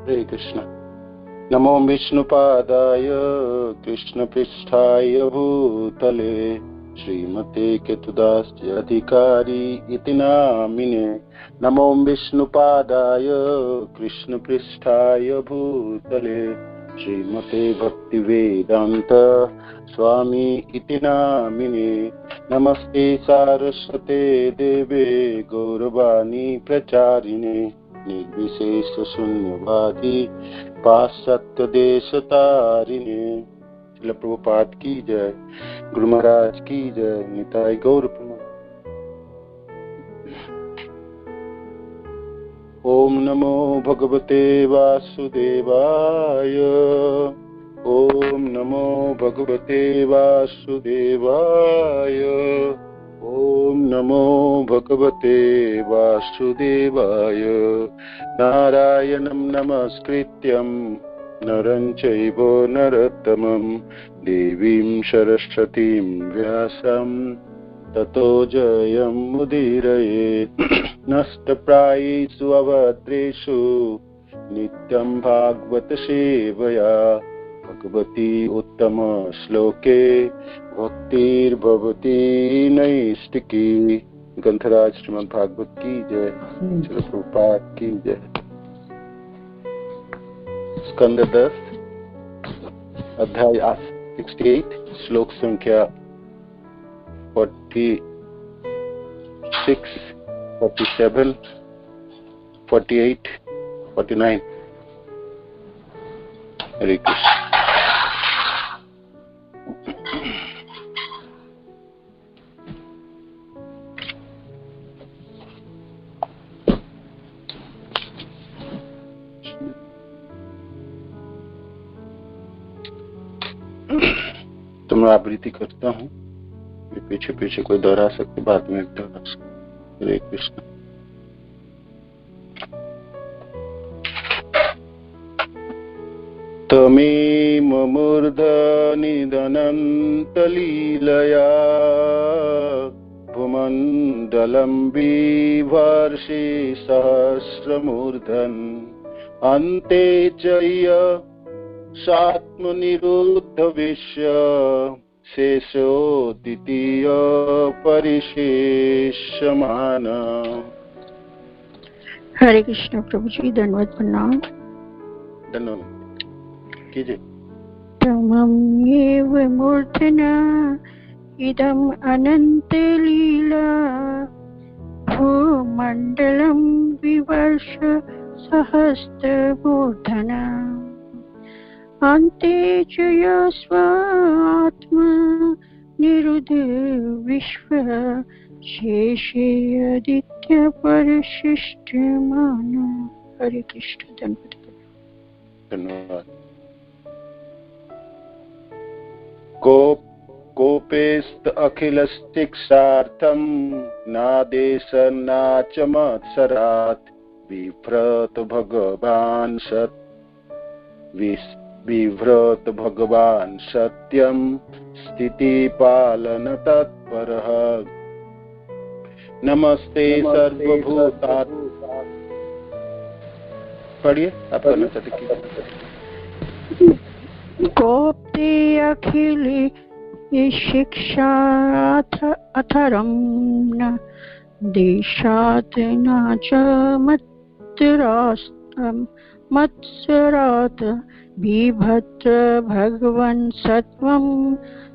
हरे कृष्ण। नमो विष्णुपादाय कृष्णपृष्ठाय भूतले श्रीमते केतुदास्य अधिकारी इति नामिने। नमो विष्णुपादाय कृष्णपृष्ठाय भूतले श्रीमते भक्तिवेदांत स्वामी इति नामिने। नमस्ते सारस्वते देवे गौरवाणी प्रचारिणे निर्विशेष शून्यवादी पाश्चात्य देश तारिणे। श्रील प्रभुपाद की जय, गुरु महाराज की जय, निताई गौर प्रणाम। ओम नमो भगवते वासुदेवाय। ओम नमो भगवते वासुदेवाय। ओम नमो भगवते वासुदेवाय। नारायणं नमस्कृत्यं नरं चैव नरोत्तमं देवीं सरस्वतीं व्यासं ततो जयमुदीरयेत्। नष्टप्रायेषु अभद्रेषु नित्यं भागवत सेवया भगवती उत्तम श्लोके भक्तिर्भवती नैष्टिकी। ग्रंथराज श्रीमद् भागवत की जय, श्री प्रभुपाद की जय। स्कंद 10 अध्याय 68 श्लोक संख्या 46, 47, 48, 49। हरे कृष्ण। तो मैं आवृत्ति करता हूँ, पीछे पीछे कोई दोहरा सकते, बाद में दोहरा सकते। हरे कृष्ण। तमेव मूर्धनिधनन्तलीलया भूमण्डलं बिभर्षि सहस्रमूर्धन् अन्ते च सात्मनिरुद्धविश्य शेषो द्वितीय परिशेषमान। हरे कृष्ण प्रभु जी, दंडवत प्रणाम। धन्यवाद कीजिए। तमं एव मूर्धना इदम् अनंत लीला भूमण्डलं विवर्ष सहस्रमूर्धना अन्ते च यस्वात्मा निरुद्ध विश्व शेषे आदित्य परिशिष्टमान। हरे कृष्ण। धन्यवाद। कोपेस्त अखिलशिक्षार्थं नादेश नाच मत्सरात् बिभ्रत भगवान् सत्यं स्थितिपालन तत्परः। नमस्ते सर्वभूतात्। पढ़िए, आप करना चाहते। कोप्ते अखिले शिक्षाथ अथरं न देशात् न च मत्सरात् बिभत्र भगवन् सत्वं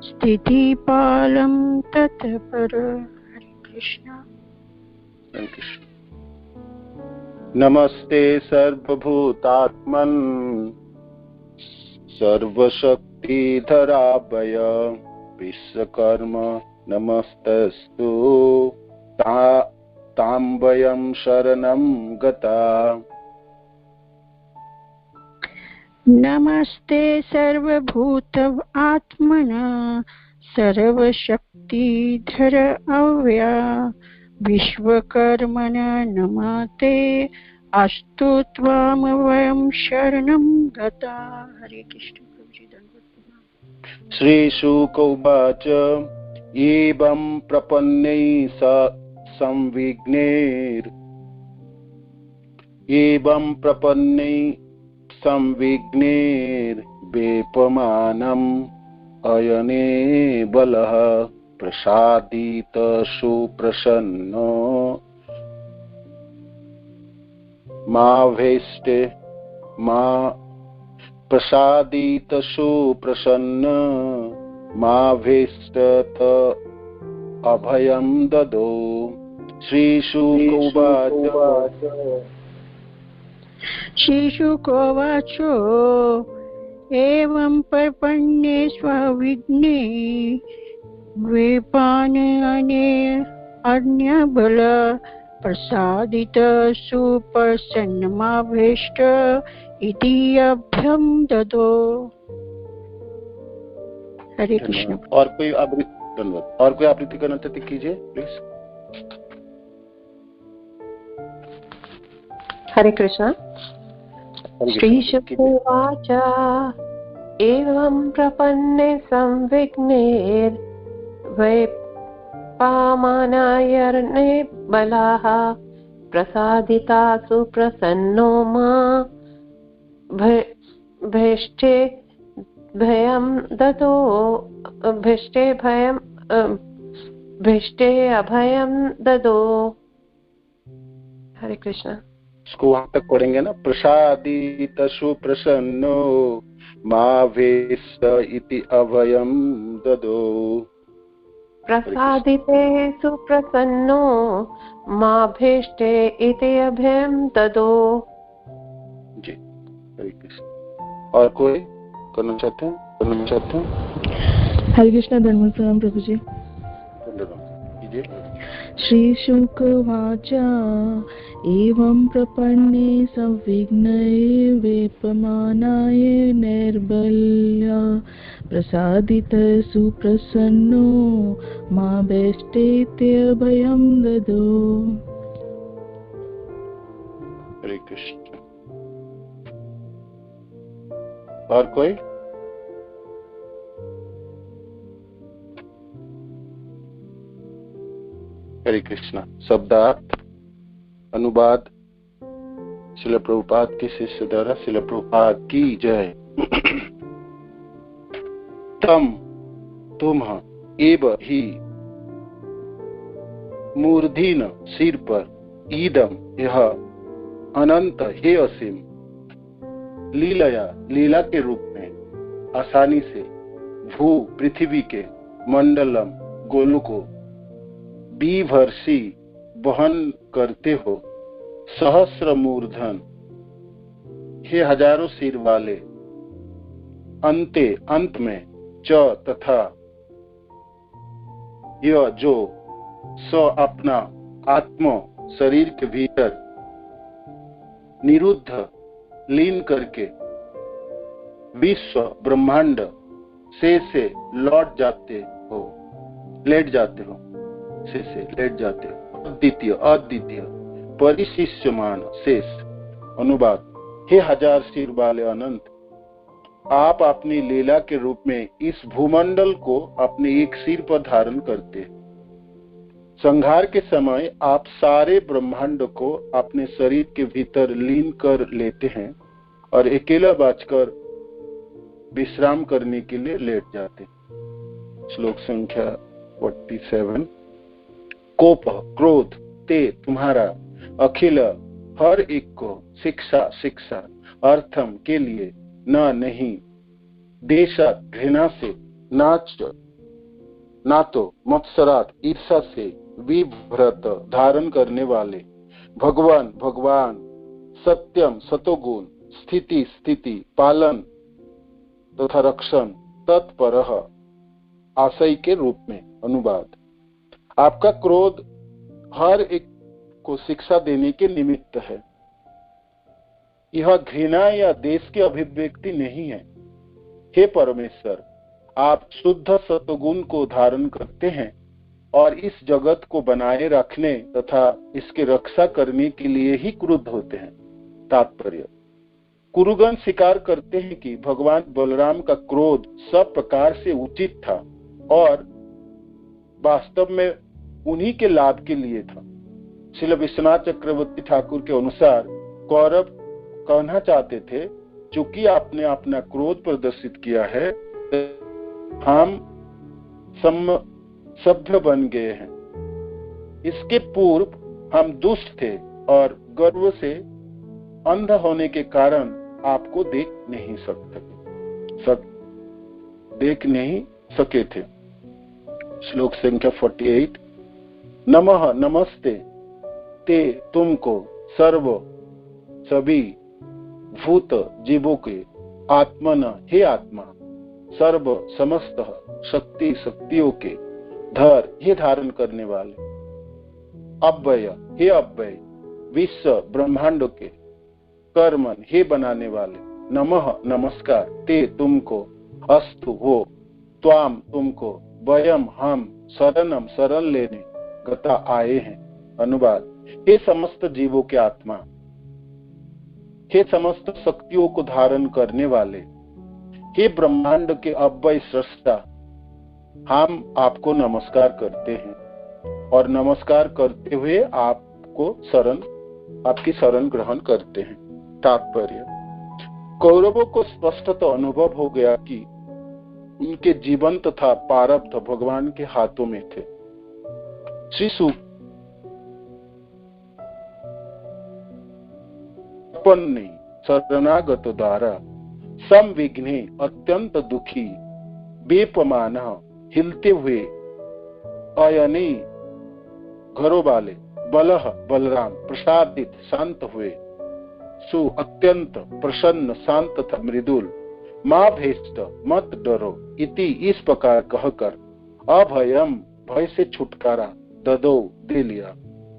स्थितिपालं तत्पर। हरे कृष्ण। नमस्ते सर्वभूतात्मन् सर्वशक्तिधराभय विश्वकर्म नमस्तस्तु ताम्बयं शरणं गता। नमस्ते सर्वभूत आत्मना सर्वशक्तिधर अव्यया विश्वकर्मण नमस्ते अस्तु त्वामवयं शरणं गता। हरे कृष्ण। श्री शुक उवाच एवं प्रपन्नैः संविघ्नैः संविघ्नेर्वेपमानम् अयने बलः प्रसादित सुप्रसन्नो माभेष्टे मा प्रसादित सुप्रसन्न माभेष्टत अभयं ददो। श्रीशुक उवाच श्रीशुक उवाच एवं प्रपन्ने स्वविघ्ने वेपानने अन्यबल प्रसादित सुप्रसन्नमाभीष्ट इति अभयं ददो। हरे कृष्ण। और कोई आवृत्ति करना चाहते कीजिए प्लीज। हरे कृष्ण। श्रीशुक उवाच एवं प्रपन्ने संविघ्नेर्वेपमानायर्णे बलाः प्रसादिता सुप्रसन्नो मा भीष्टे भयं ददो। भीष्टे अभयं ददो। हरे कृष्ण। इसको वहां तक पढ़ेंगे ना। प्रसादित सुप्रसन्नो माभीष्ट इति अभयं ददो। प्रसादिते सुप्रसन्नो माभीष्टे इति अभयं ददो। जी हरे कृष्ण। और कोई करना चाहते हैं? हरे कृष्ण। धन्यवाद प्रणाम प्रभु जी। श्रीशुक उवाच एवं प्रपन्ने संविघ्ने वेपमानाय निर्बल्य प्रसादित सुप्रसन्नो माभीष्टेत्यभयं ददो। हरे कृष्ण। और कोई? हरे कृष्णा। शब्दार्थ अनुवाद श्रील प्रभुपाद के शिष्य द्वारा। श्रील प्रभुपाद की जय। तम तुम एव ही मूर्धीन सिर पर ईदम यह अनंत हे असीम लीलया लीला के रूप में आसानी से भू पृथ्वी के मंडलम गोलुको बीभर्षी वहन करते हो। सहस्र मूर्धन हे हजारों सिर वाले। अंत में च तथा यह जो स अपना आत्म शरीर के भीतर निरुद्ध लीन करके विश्व ब्रह्मांड से लेट जाते हो। अद्वितीय परिशिष्यमान शेष। अनुवाद हे हजार सिर वाले अनंत, आप अपनी लीला के रूप में इस भूमंडल को अपने एक सिर पर धारण करते। संहार के समय आप सारे ब्रह्मांड को अपने शरीर के भीतर लीन कर लेते हैं और अकेला बचकर विश्राम करने के लिए लेट जाते। श्लोक संख्या 47। कोप क्रोध ते तुम्हारा अखिल हर एक को शिक्षा अर्थम के लिए न नहीं देशा घृणा से ना तो मत्सरात ईर्षा से विभ्रत धारण करने वाले। भगवान सत्यम सतोगुण स्थिति पालन तथा रक्षण तत्परः आशय के रूप में। अनुवाद आपका क्रोध हर एक को शिक्षा देने के निमित्त है। यह घृणा या देश की अभिव्यक्ति नहीं है। हे परमेश्वर, आप शुद्ध सत्वगुण को धारण करते हैं और इस जगत को बनाए रखने तथा इसकी रक्षा करने के लिए ही क्रुद्ध होते हैं। तात्पर्य, कुरुगण स्वीकार करते हैं कि भगवान बलराम का क्रोध सब प्रकार से उचित था और वास्तव में उन्हीं के लाभ के लिए था। श्रील विश्वनाथ चक्रवर्ती ठाकुर के अनुसार कौरव कहना चाहते थे, चूंकि आपने अपना क्रोध प्रदर्शित किया है, हम सभ्य बन गए हैं। इसके पूर्व हम दुष्ट थे और गर्व से अंध होने के कारण आपको देख नहीं सके थे। श्लोक संख्या 48। नमः नमस्ते ते तुमको सर्व सभी भूत जीवों के आत्मन हे आत्मा, सर्व समस्त शक्ति शक्तियों के धर हे धारण करने वाले, अव्यय हे अव्यय विश्व ब्रह्मांड के कर्मन हे बनाने वाले, नमः नमस्कार ते तुमको, अस्तु हो, त्वाम तुमको, वयम हम, शरणम शरण लेने गता आए हैं। अनुवाद, हे समस्त जीवों के आत्मा, हे समस्त शक्तियों को धारण करने वाले, हे ब्रह्मांड के अव्यय सृष्टा, हम आपको नमस्कार करते हैं और नमस्कार करते हुए आपकी शरण ग्रहण करते हैं। तात्पर्य, कौरवों को स्पष्ट तो अनुभव हो गया कि उनके जीवन तथा प्रारब्ध भगवान के हाथों में थे। श्री सूक्त शरणागत द्वारा संविघ्ने अत्यंत दुखी बेपमान हिलते हुए अयनी घरों वाले बलह बलराम प्रसादित शांत हुए, सु अत्यंत प्रसन्न शांत तथा मृदुल, माँ भेष्ट मत डरो इति इस प्रकार कहकर अभयम भय से छुटकारा ददो दे लिया।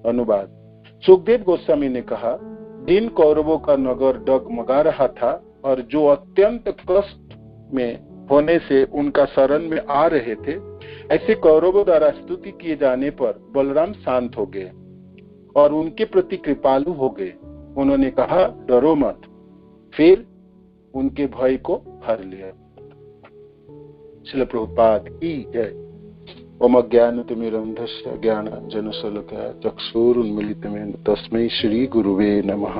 अनुवाद, सुखदेव गोस्वामी ने कहा, जिन कौरवों का नगर डगमगा रहा था और जो अत्यंत कष्ट में होने से उनका शरण में आ रहे थे, ऐसे कौरवों द्वारा स्तुति किए जाने पर बलराम शांत हो गए और उनके प्रति कृपालु हो गए। उन्होंने कहा, डरो मत, फिर उनके भय को हर लिया। श्रील प्रभुपाद की जय। ओम ज्ञानतिमिरन्धस्य ज्ञानाञ्जनशलाकया चक्षुरुन्मीलितं तस्मै श्री गुरुवे नमः।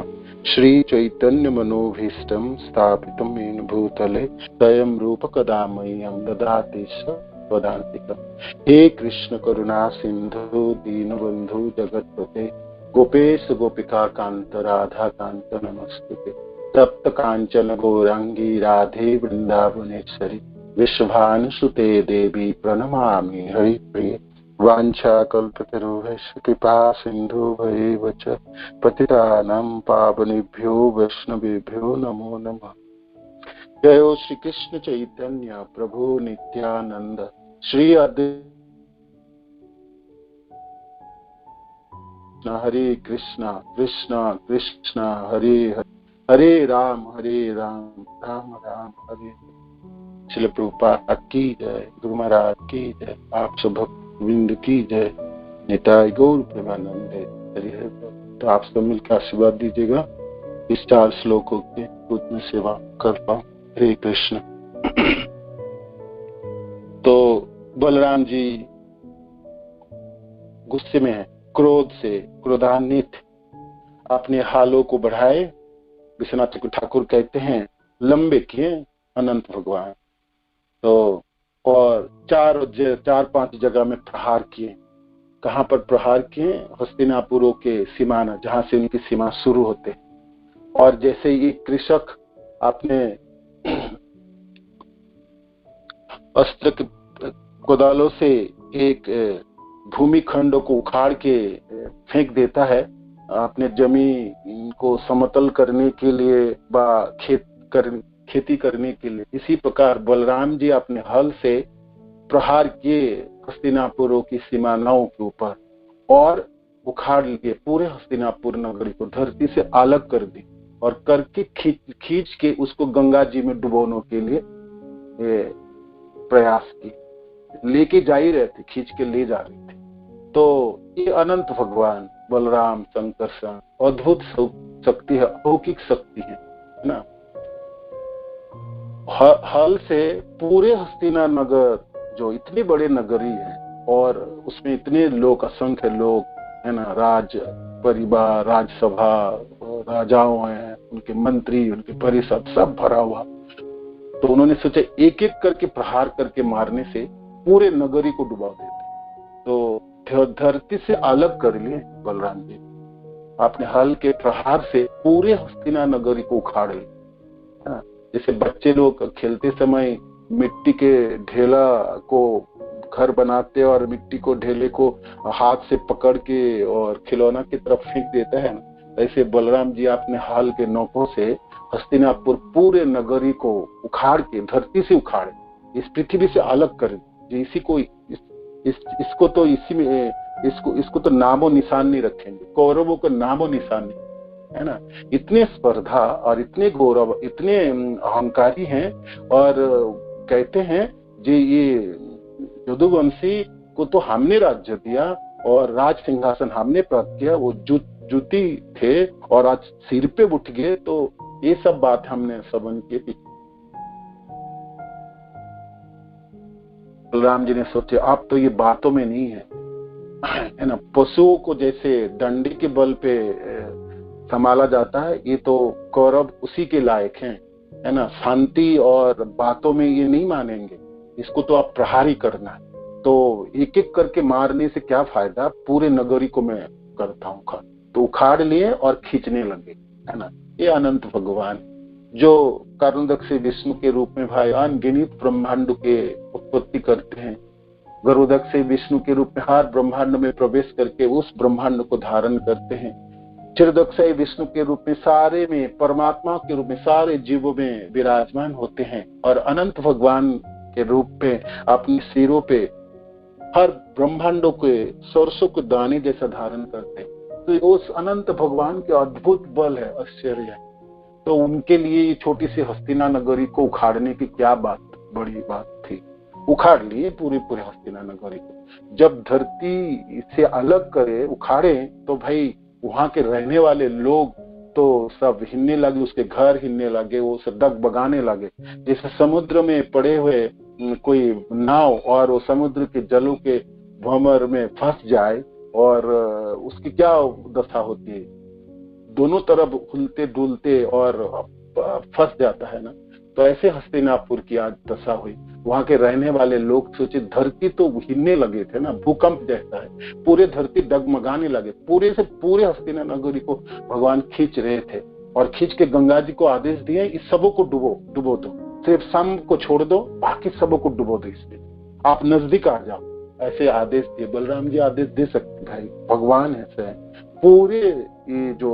श्री चैतन्य मनोभीष्टं स्थापितं येन भूतले स्वयं रूप कदा मह्यं ददाति स्वदान्तिकम्। हे कृष्ण करुणा सिन्धु दीनबन्धु जगत्पते गोपेश गोपिका कांत राधा कांत नमस्तुते। तप्त कांचन गौरांगी राधे वृंदावनेश्वरी विश्वभानुसुते देवी प्रणमामि हरिप्रिये। वाञ्छाकल्पतरुभ्यश्च कृपा सिन्धुभ्येव च पतितानां पावनेभ्यो वैष्णवेभ्यो नमो नमः। जय श्री कृष्ण चैतन्य प्रभु नित्यानंद श्री अद्वैत हरे कृष्णा कृष्णा कृष्णा हरे हरे हरे राम राम राम हरे। श्रील प्रभुपाद की जय, गुरु महाराज की जय, आप सब भक्तवृंद की जय, निताय गौर प्रेमानंदे हरि हरि। तो आप सब मिलकर आशीर्वाद दीजिएगा, इस 4 श्लोकों के रूप में सेवा कर पाऊं। हरे कृष्ण। तो बलराम जी गुस्से में है, क्रोध से क्रोधान्वित अपने हालों को बढ़ाए। विश्वनाथ ठाकुर कहते हैं लंबे किए अनंत भगवान। तो और 4-5 जगह में प्रहार किए। कहां पर प्रहार किए? हस्तिनापुरों के सीमाना, जहां से उनकी सीमा शुरू होते। और जैसे ये कृषक अपने अस्त्र कोदालों से एक भूमि खंड को उखाड़ के फेंक देता है अपने जमीन को समतल करने के लिए व खेती करने के लिए, इसी प्रकार बलराम जी अपने हल से प्रहार किए हस्तिनापुरों की सीमानाओं के ऊपर और उखाड़ लिए पूरे हस्तिनापुर नगरी को, धरती से अलग कर दी और करके खींच के उसको गंगा जी में डुबोने के लिए प्रयास की। लेके जा ही रहे थे, खींच के ले जा रहे थे। तो ये अनंत भगवान बलराम शंकर अद्भुत शक्ति है, अलौकिक शक्ति है ना। हल से पूरे हस्तिना नगर, जो इतनी बड़ी नगरी है और उसमें इतने लोग, असंख्य लोग है ना, राज परिवार, राजसभा, राजाओं हैं, उनके मंत्री, उनके परिषद सब भरा हुआ। तो उन्होंने सोचा एक एक करके प्रहार करके मारने से पूरे नगरी को डुबा देते। तो धरती से अलग कर लिए बलराम जी, अपने हल के प्रहार से पूरे हस्तिना नगरी को उखाड़ लिया। जैसे बच्चे लोग खेलते समय मिट्टी के ढेला को घर बनाते और मिट्टी को ढेले को हाथ से पकड़ के और खिलौना की तरफ फेंक देता है ना, ऐसे बलराम जी अपने हाल के नौकों से हस्तिनापुर पूरे नगरी को उखाड़ के धरती से उखाड़े, इस पृथ्वी से अलग कर दिए। इसी को इसको तो इसी में इसको तो नामो निशान नहीं रखेंगे, कौरवों का नामो निशान नहीं, है ना। इतने स्पर्धा और इतने गौरव, इतने अहंकारी हैं और कहते हैं जी ये यदुवंशी को तो हमने राज्य दिया और राज सिंहासन हमने प्राप्त किया, वो जुती थे और आज सिर पे उठ गए। तो ये सब बात हमने श्रवण की थी। बलराम जी ने सोचे अब तो ये बातों में नहीं है ना। पशुओं को जैसे डंडे के बल पे संभाला जाता है, ये तो कौरव उसी के लायक हैं, है ना। शांति और बातों में ये नहीं मानेंगे, इसको तो आप प्रहार ही करना है। तो एक एक करके मारने से क्या फायदा, पूरे नगरी को मैं करता हूँ। तो उखाड़ लिए और खींचने लगे, है ना। ये अनंत भगवान जो कारुणदक्ष विष्णु के रूप में भाई अनगिनत ब्रह्मांड के उत्पत्ति करते हैं, गरुदक्ष विष्णु के रूप में हर ब्रह्मांड में प्रवेश करके उस ब्रह्मांड को धारण करते हैं, क्षीरदक्ष विष्णु के रूप में सारे में परमात्मा के रूप में सारे जीवों में विराजमान होते हैं, और अनंत भगवान के रूप में अपने सिरों पे हर ब्रह्मांडों के सरसों के दाने जैसा धारण करते हैं। तो उस अनंत भगवान के अद्भुत बल है, आश्चर्य है। तो उनके लिए छोटी सी हस्तिना नगरी को उखाड़ने की क्या बात, बड़ी बात थी। उखाड़ लिए पूरी हस्तिना नगरी को। जब धरती से अलग करे, उखाड़े, तो भाई वहां के रहने वाले लोग तो सब हिलने लगे, उसके घर हिलने लगे, वो सब डगबगाने लगे। जैसे समुद्र में पड़े हुए कोई नाव और वो समुद्र के जलों के भंवर में फंस जाए और उसकी क्या दशा होती है, दोनों तरफ उलते डुलते और फंस जाता है ना। तो ऐसे हस्तिनापुर की आज दशा हुई। वहां के रहने वाले लोग सोचे, धरती तो हिलने लगे थे ना, भूकंप जैसा है, पूरे धरती डगमगाने लगे। पूरे से पूरे हस्तिना नगरी को भगवान खींच रहे थे और खींच के गंगा जी को आदेश दिया, इस सबों को डुबो दो, सिर्फ शाम को छोड़ दो, बाकी सबों को डुबो दो, इसमें आप नजदीक आ जाओ, ऐसे आदेश दिए। बलराम जी आदेश दे सकते भाई, भगवान ऐसे है। पूरे ये जो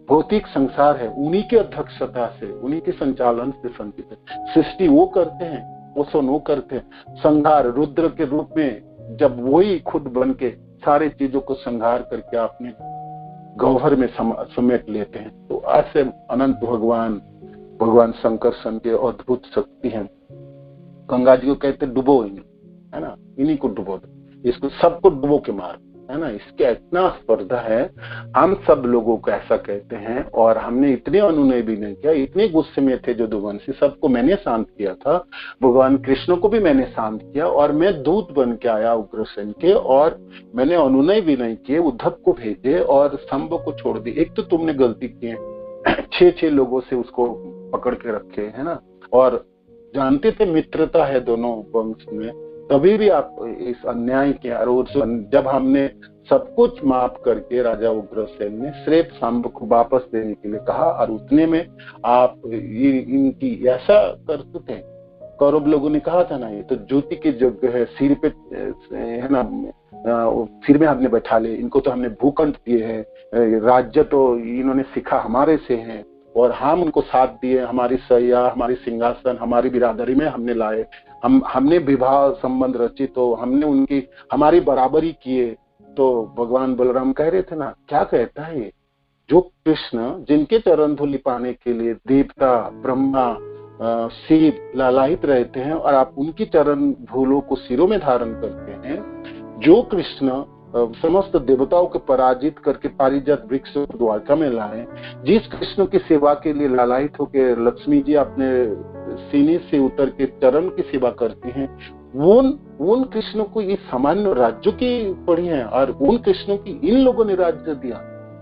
भौतिक संसार है उन्हीं के अध्यक्षता से, उन्हीं के संचालन से संचित है। सृष्टि वो करते हैं, पोषण वो करते हैं। संहार रुद्र के रूप में जब वही खुद बन के सारे चीजों को संहार करके अपने गौहर में समेट लेते हैं। तो ऐसे अनंत भगवान शंकर के अद्भुत शक्ति है। गंगा जी को कहते डुबो इन्हें, है ना, इन्हीं को डुबो दो, इसको सबको डुबो के मार, है ना। इसके इतना स्पर्धा है, हम सब लोगों को ऐसा कहते हैं और हमने इतने अनुनय भी नहीं किया। इतने गुस्से में थे यदुवंशी, सबको मैंने शांत किया था, भगवान कृष्ण को भी मैंने शांत किया, और मैं दूत बन के आया उग्रसेन के, और मैंने अनुनय भी नहीं किए, उद्धव को भेजे और स्तंभ को छोड़ दी। एक तो तुमने गलती की है, 6 लोगों से उसको पकड़ के रखे, है ना, और जानते थे मित्रता है दोनों वंश में, तभी भी आप इस अन्याय के, और जब हमने सब कुछ माफ करके राजा उग्रसेन ने श्वेत सांब को वापस देने के लिए कहा, और उतने में आप ये इनकी ऐसा करते थे। कौरव लोगों ने कहा था ना, ये तो ज्योति के यज्ञ है, सिर पे है ना, सिर में हमने बैठा ले, इनको तो हमने भूखंड दिए हैं, राज्य तो इन्होंने सीखा हमारे से है, और हम उनको साथ दिए, हमारी सैया, हमारी सिंहासन, हमारी बिरादरी में हमने लाए, हमने विवाह संबंध रची, तो हमने उनकी हमारी बराबरी किए। तो भगवान बलराम कह रहे थे ना, क्या कहता है, जो कृष्ण जिनके चरण धूलि पाने के लिए देवता, ब्रह्मा, शिव लालायित रहते हैं, और आप उनकी चरण धूलों को सिरों में धारण करते हैं, जो कृष्ण समस्त देवताओं को पराजित करके पारिजात वृक्ष द्वारका में लाए, जिस कृष्ण की सेवा के लिए लालायित होकर लक्ष्मी जी अपने सीने से उतर के चरण की सेवा करती हैं, उन कृष्ण को ये सामान्य राज्यों की पड़ी है, और उन कृष्णों की इन लोगों ने राज्य दिया।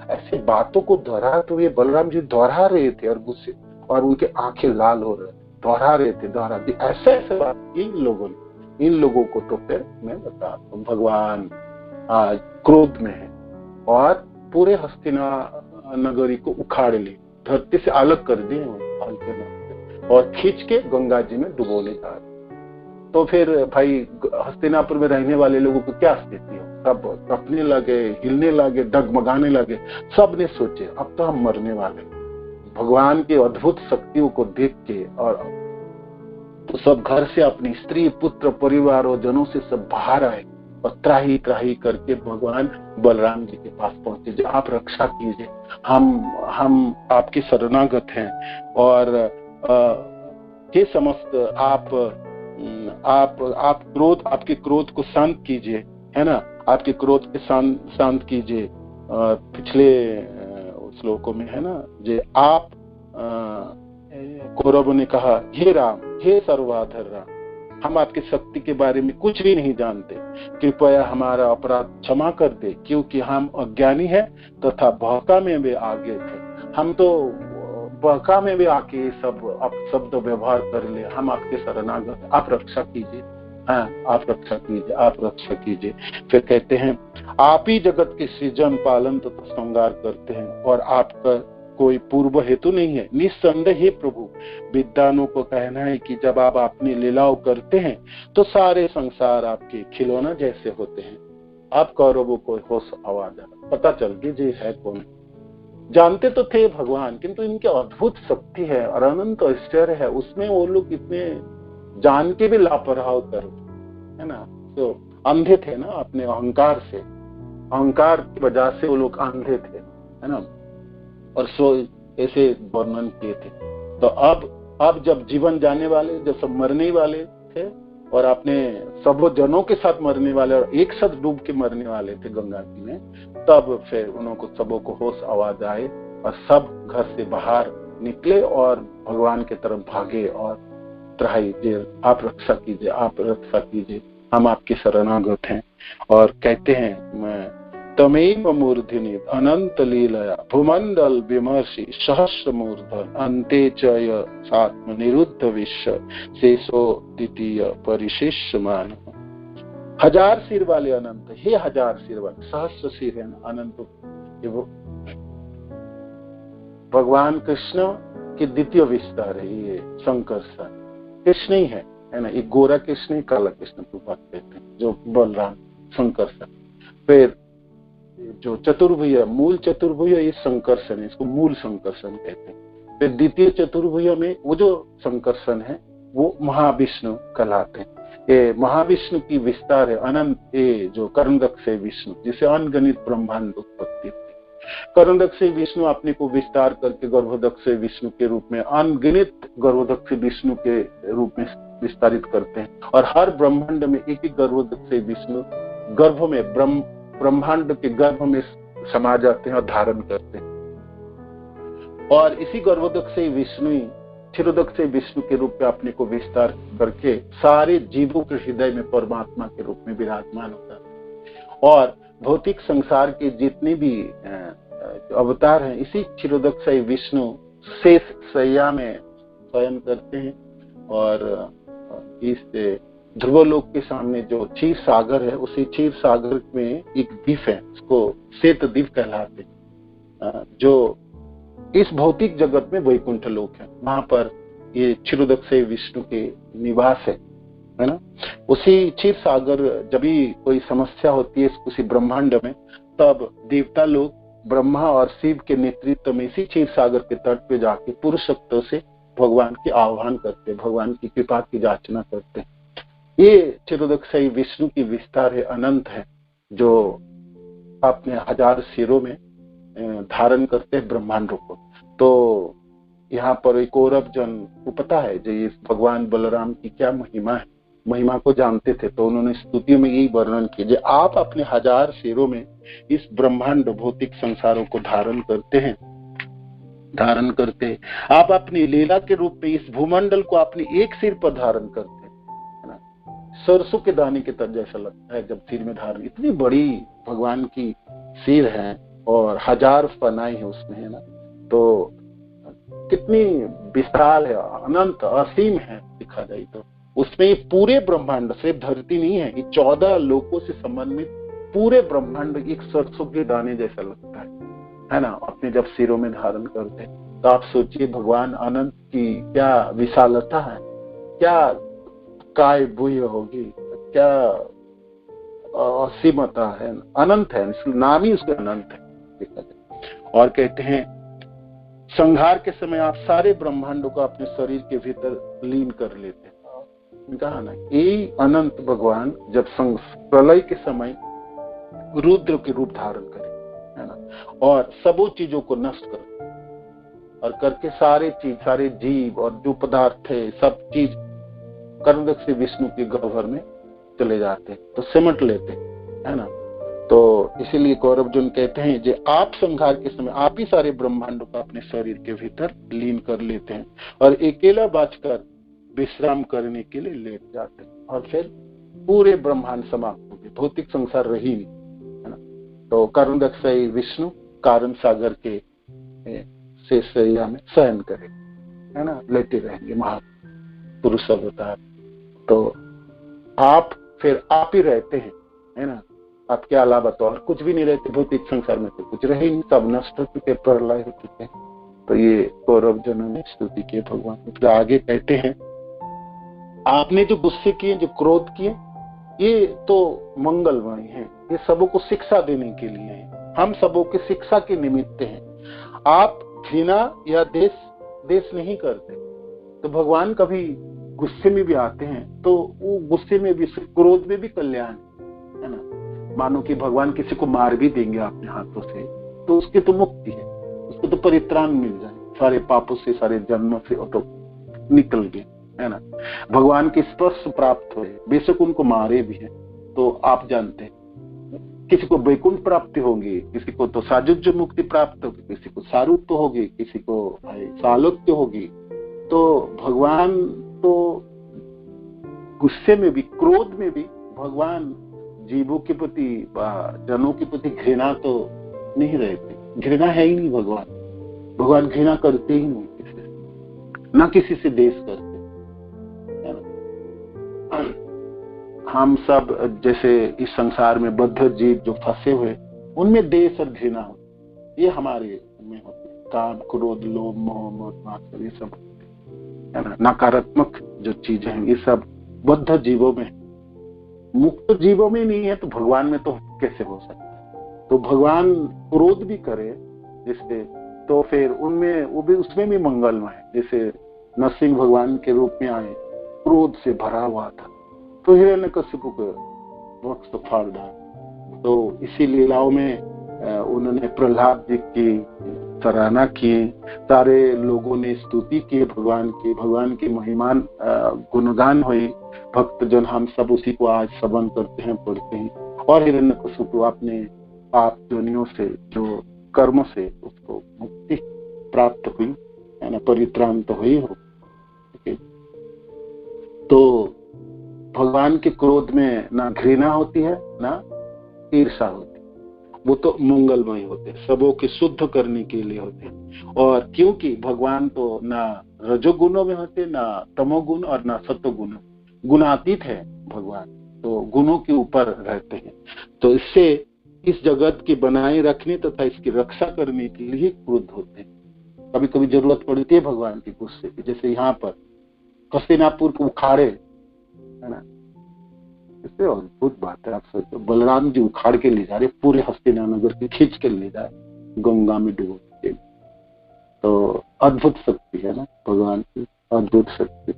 ऐसे बातों को दोहरा, तो ये बलराम जी दोहरा रहे थे और गुस्से, और उनके आंखें लाल हो रहे, दोहरा रहे थे, दोहरा दी ऐसे ऐसे बात की इन लोगों ने। इन लोगों को तो फिर मैं बता दूं, भगवान क्रोध में है और पूरे हस्तिना नगरी को उखाड़ ले, धरती से अलग कर दिए और खींच के गंगा जी में डुबोने जा रहे। तो फिर भाई हस्तिनापुर में रहने वाले लोगों को क्या स्थिति हो, सब कपने लगे, हिलने लगे, डगमगाने लगे। सब ने सोचे अब तो हम मरने वाले। भगवान की अद्भुत शक्तियों को देख के और तो सब घर से अपनी स्त्री पुत्र परिवार और जनों से सब बाहर आए और त्राही त्राही करके भगवान बलराम जी के पास पहुंचे, जो आप रक्षा कीजिए, हम आपके शरणागत हैं और हे समस्त आप क्रोध, आपके क्रोध को शांत कीजिए, है ना, आपके क्रोध के शांत कीजिए। पिछले श्लोकों में है ना, जे आप कौरवों ने कहा, हे राम, हे सर्वाधर राम, हम आपकी शक्ति के बारे में कुछ भी नहीं जानते, कृपया हमारा अपराध क्षमा कर दे, क्योंकि हम अज्ञानी हैं तथा बहका में वे आगे थे। हम तो बहका में भी आके सब आप शब्द व्यवहार कर ले, हम आपके शरणागत, आप रक्षा कीजिए, हाँ आप रक्षा कीजिए, आप रक्षा कीजिए। फिर कहते हैं आप ही जगत के सृजन पालन तथा श्रृंगार करते हैं और आपका कोई पूर्व हेतु नहीं है। निस्संदेह हे प्रभु, विद्वानों को कहना है कि जब आप अपनी लीलाओं करते हैं तो सारे संसार आपके खिलौना जैसे होते हैं। आप कौरवों को होश आवाज पता चल गई जी है कौन। जानते तो थे भगवान, किंतु इनकी अद्भुत शक्ति है और अनंत ऐश्वर्य है, उसमें वो लोग इतने जान के भी लापरवाह कर, है ना, तो अंधे थे ना अपने अहंकार से, अहंकार की वजह से वो लोग अंधे थे, है ना, और सो ऐसे वर्णन किए थे। तो अब जब जीवन जाने वाले, जब सब मरने वाले थे और अपने सब जनों के साथ मरने वाले और एक साथ डूब के मरने वाले थे गंगा जी में, तब फिर उनको सबों को होश आवाज आए और सब घर से बाहर निकले और भगवान की तरफ भागे और त्राही, आप रक्षा कीजिए, आप रक्षा कीजिए, हम आपके शरणागत हैं। और कहते हैं मैं तमेव मूर्धिनी अनंत लीलया भूमंडल विमर्शी सहस्र मूर्धन अंते च आत्म निरुद्ध विश्व शेषो द्वितीय परिशिष्यमान। हजार सिर वाले अनंत, हे हजार सिर वाले, सहस्र सिर है अनंत, भगवान कृष्ण की द्वितीय विस्तार है ये संकर्षण। कृष्ण ही है ना, एक गोरा कृष्ण ही काला कृष्ण को बात कहते हैं, जो बलराम संकर्षण। फिर जो चतुर्भुज, मूल चतुर्भुज ये संकर्षण है, इसको मूल संकर्षण कहते हैं। फिर द्वितीय चतुर्भुज में वो जो संकर्षण है वो महाविष्णु कहलाते हैं। ये महाविष्णु की विस्तार है अनंत, ये जो कर्णदक्ष विष्णु जिसे अनगणित ब्रह्मांड उत्पत्ति होती है। कर्णदक्ष विष्णु अपने को विस्तार करके गर्भदक्ष विष्णु के रूप में, अनगिनित गर्भदक्ष विष्णु के रूप में विस्तारित करते हैं और हर ब्रह्मांड में एक एक गर्भदक्ष विष्णु गर्भ में ब्रह्मांड के गर्भ में समा जाते हैं और धारण करते हैं। और इसी गर्भदक्ष विष्णु ही क्षीरोदक्ष विष्णु के रूप में अपने को विस्तार करके सारे जीवों के हृदय में परमात्मा के रूप में विराजमान होता है। और भौतिक संसार के जितने भी अवतार हैं, इसी क्षीरोदक्ष विष्णु शेष शैया में शयन करते हैं। और इस ध्रुवलोक के सामने जो क्षीर सागर है, उसी क्षीर सागर में एक द्वीप है, उसको श्वेत द्वीप कहलाते हैं, जो इस भौतिक जगत में वैकुंठ लोक है। वहां पर ये क्षीरोदक्ष विष्णु के निवास है ना। उसी क्षीर सागर जब भी कोई समस्या होती है उसी ब्रह्मांड में, तब देवता लोग ब्रह्मा और शिव के नेतृत्व में इसी क्षीर सागर के तट पे जाके पूर्ण शक्तियों से भगवान की आह्वान करते हैं, भगवान की कृपा की याचना करते हैं। ये क्षीरोदक्ष विष्णु की विस्तार है, अनंत है, जो अपने हजार सिरों में धारण करते हैं ब्रह्मांडों को। तो यहाँ पर एक कौरव जन को पता है जो ये भगवान बलराम की क्या महिमा है, महिमा को जानते थे, तो उन्होंने स्तुतियों में यही वर्णन किया, आप अपने हजार सिरों में इस ब्रह्मांड भौतिक संसारों को धारण करते हैं, धारण करते हैं। आप अपनी लीला के रूप में इस भूमंडल को अपने एक सिर पर धारण करते हैं, है ना। सरसों के दाने के तरह जैसा लगता है जब सिर में धारण, इतनी बड़ी भगवान की सिर है और 1000 फनाएं है उसमें, है ना। तो कितनी विशाल है, अनंत असीम है देखा जाए तो। उसमें ये पूरे ब्रह्मांड, सिर्फ धरती नहीं है, ये 14 लोकों से संबंधित पूरे ब्रह्मांड एक सरसों के दाने जैसा लगता है ना, अपने जब सिरों में धारण करते हैं। तो आप सोचिए भगवान अनंत की क्या विशालता है, क्या काय बुय होगी, क्या असीमता है, अनंत है, नाम ही उसका अनंत है देखा जाए। और कहते हैं संहार के समय आप सारे ब्रह्मांडों को अपने शरीर के भीतर लीन कर लेते हैं। कहा ना, यही अनंत भगवान जब प्रलय के समय रुद्र के रूप धारण करे, है ना, और सबो चीजों को नष्ट करे, और करके सारे चीज, सारे जीव और जो पदार्थ है सब चीज कर्मदक्ष से विष्णु के गह्वर में चले जाते, तो सिमट लेते, है ना। तो इसीलिए कौरवजुन कहते हैं जे आप संहार के समय आप ही सारे ब्रह्मांडों का अपने शरीर के भीतर लीन कर लेते हैं और अकेला बचकर विश्राम करने के लिए लेट जाते हैं, और फिर पूरे ब्रह्मांड समाप्त हो गए, भौतिक संसार रही नहीं, है ना। तो कर्मदक्ष विष्णु कारण सागर के शेषैया में शयन करे, है ना, लेटे रहेंगे महापुरुष अवतार। तो आप फिर आप ही रहते हैं, है ना, आपके अलावा तो और कुछ भी नहीं रहते, भौतिक संसार में तो कुछ रहे नहीं, सब नष्ट हो चुके, प्रलय हो चुके। तो ये कौरव जनों ने स्तुति की भगवान। तो आगे कहते हैं आपने जो गुस्से किए, जो क्रोध किए, ये तो मंगलमय है, ये सबों को शिक्षा देने के लिए है, हम सबों की शिक्षा के निमित्त हैं। आप घृणा या देश नहीं करते। तो भगवान कभी गुस्से में भी आते हैं तो वो गुस्से में भी, क्रोध में भी कल्याण है ना। मानो कि भगवान किसी को मार भी देंगे अपने हाथों से तो उसकी तो मुक्ति है, उसको तो परित्राण मिल जाए, सारे पापों से, सारे जन्मों से तो निकल गए, है ना। भगवान के स्पर्श प्राप्त हुए, बेशक उनको मारे भी है तो आप जानते हैं किसी को वैकुंठ प्राप्ति होगी, किसी को तो साजुज्य मुक्ति प्राप्त होगी, किसी को सारूप्य होगी, किसी को सालोक्य होगी। तो भगवान तो गुस्से में भी, क्रोध में भी भगवान जीवों के प्रति, जनों के प्रति घृणा तो नहीं रहते, घृणा है ही नहीं भगवान घृणा करते ही नहीं किसी से, ना किसी से देश करते, है ना। हम सब जैसे इस संसार में बद्ध जीव जो फंसे हुए, उनमें देश और घृणा हो, ये हमारे में होते, काम, क्रोध, लोभ, मोह, मात्सर्य, ये सब है ना, नकारात्मक जो चीजें हैं, ये सब बद्ध जीवों में। मुक्त जीवों में नहीं है तो भगवान में तो कैसे हो सकता है। तो भगवान क्रोध भी करे जिससे, तो फिर उनमें वो भी, उसमें भी मंगलमय है। जैसे नरसिंह भगवान के रूप में आए, क्रोध से भरा हुआ था तो हिरण्यकशिपु को वक्ष तो फाड़ डाला। तो इसी लीलाओं में उन्होंने प्रहलाद जी की सराहना किए, सारे लोगों ने स्तुति की भगवान की महिमान गुणगान हुई। भक्तजन हम सब उसी को आज श्रवण करते हैं, पढ़ते हैं। और हिरण्यकशिपु अपने पाप जोनियों से, जो कर्म से उसको मुक्ति प्राप्त हुई, है ना, परित्राण तो हुई हो। तो भगवान के क्रोध में ना घृणा होती है ना ईर्षा होती, वो तो मंगलमय होते, सबों के शुद्ध करने के लिए होते। और क्योंकि भगवान तो ना रजोगुणों में होते, ना तमोगुण और ना सत्वगुण, गुणातीत है भगवान, तो गुणों के ऊपर रहते हैं। तो इससे इस जगत की बनाए रखने तथा इसकी रक्षा करने के लिए क्रोध होते हैं। कभी कभी जरूरत पड़ती है भगवान की गुस्से की, जैसे यहाँ पर हस्तिनापुर को उखाड़े, है ना, इससे अद्भुत बात है। आप सोचो, बलराम जी उखाड़ के ले जा रहे, पूरे हस्तिनानगर से खींच के ले जाए, गंगा में डुबो के। तो अद्भुत शक्ति है ना भगवान की, अद्भुत शक्ति।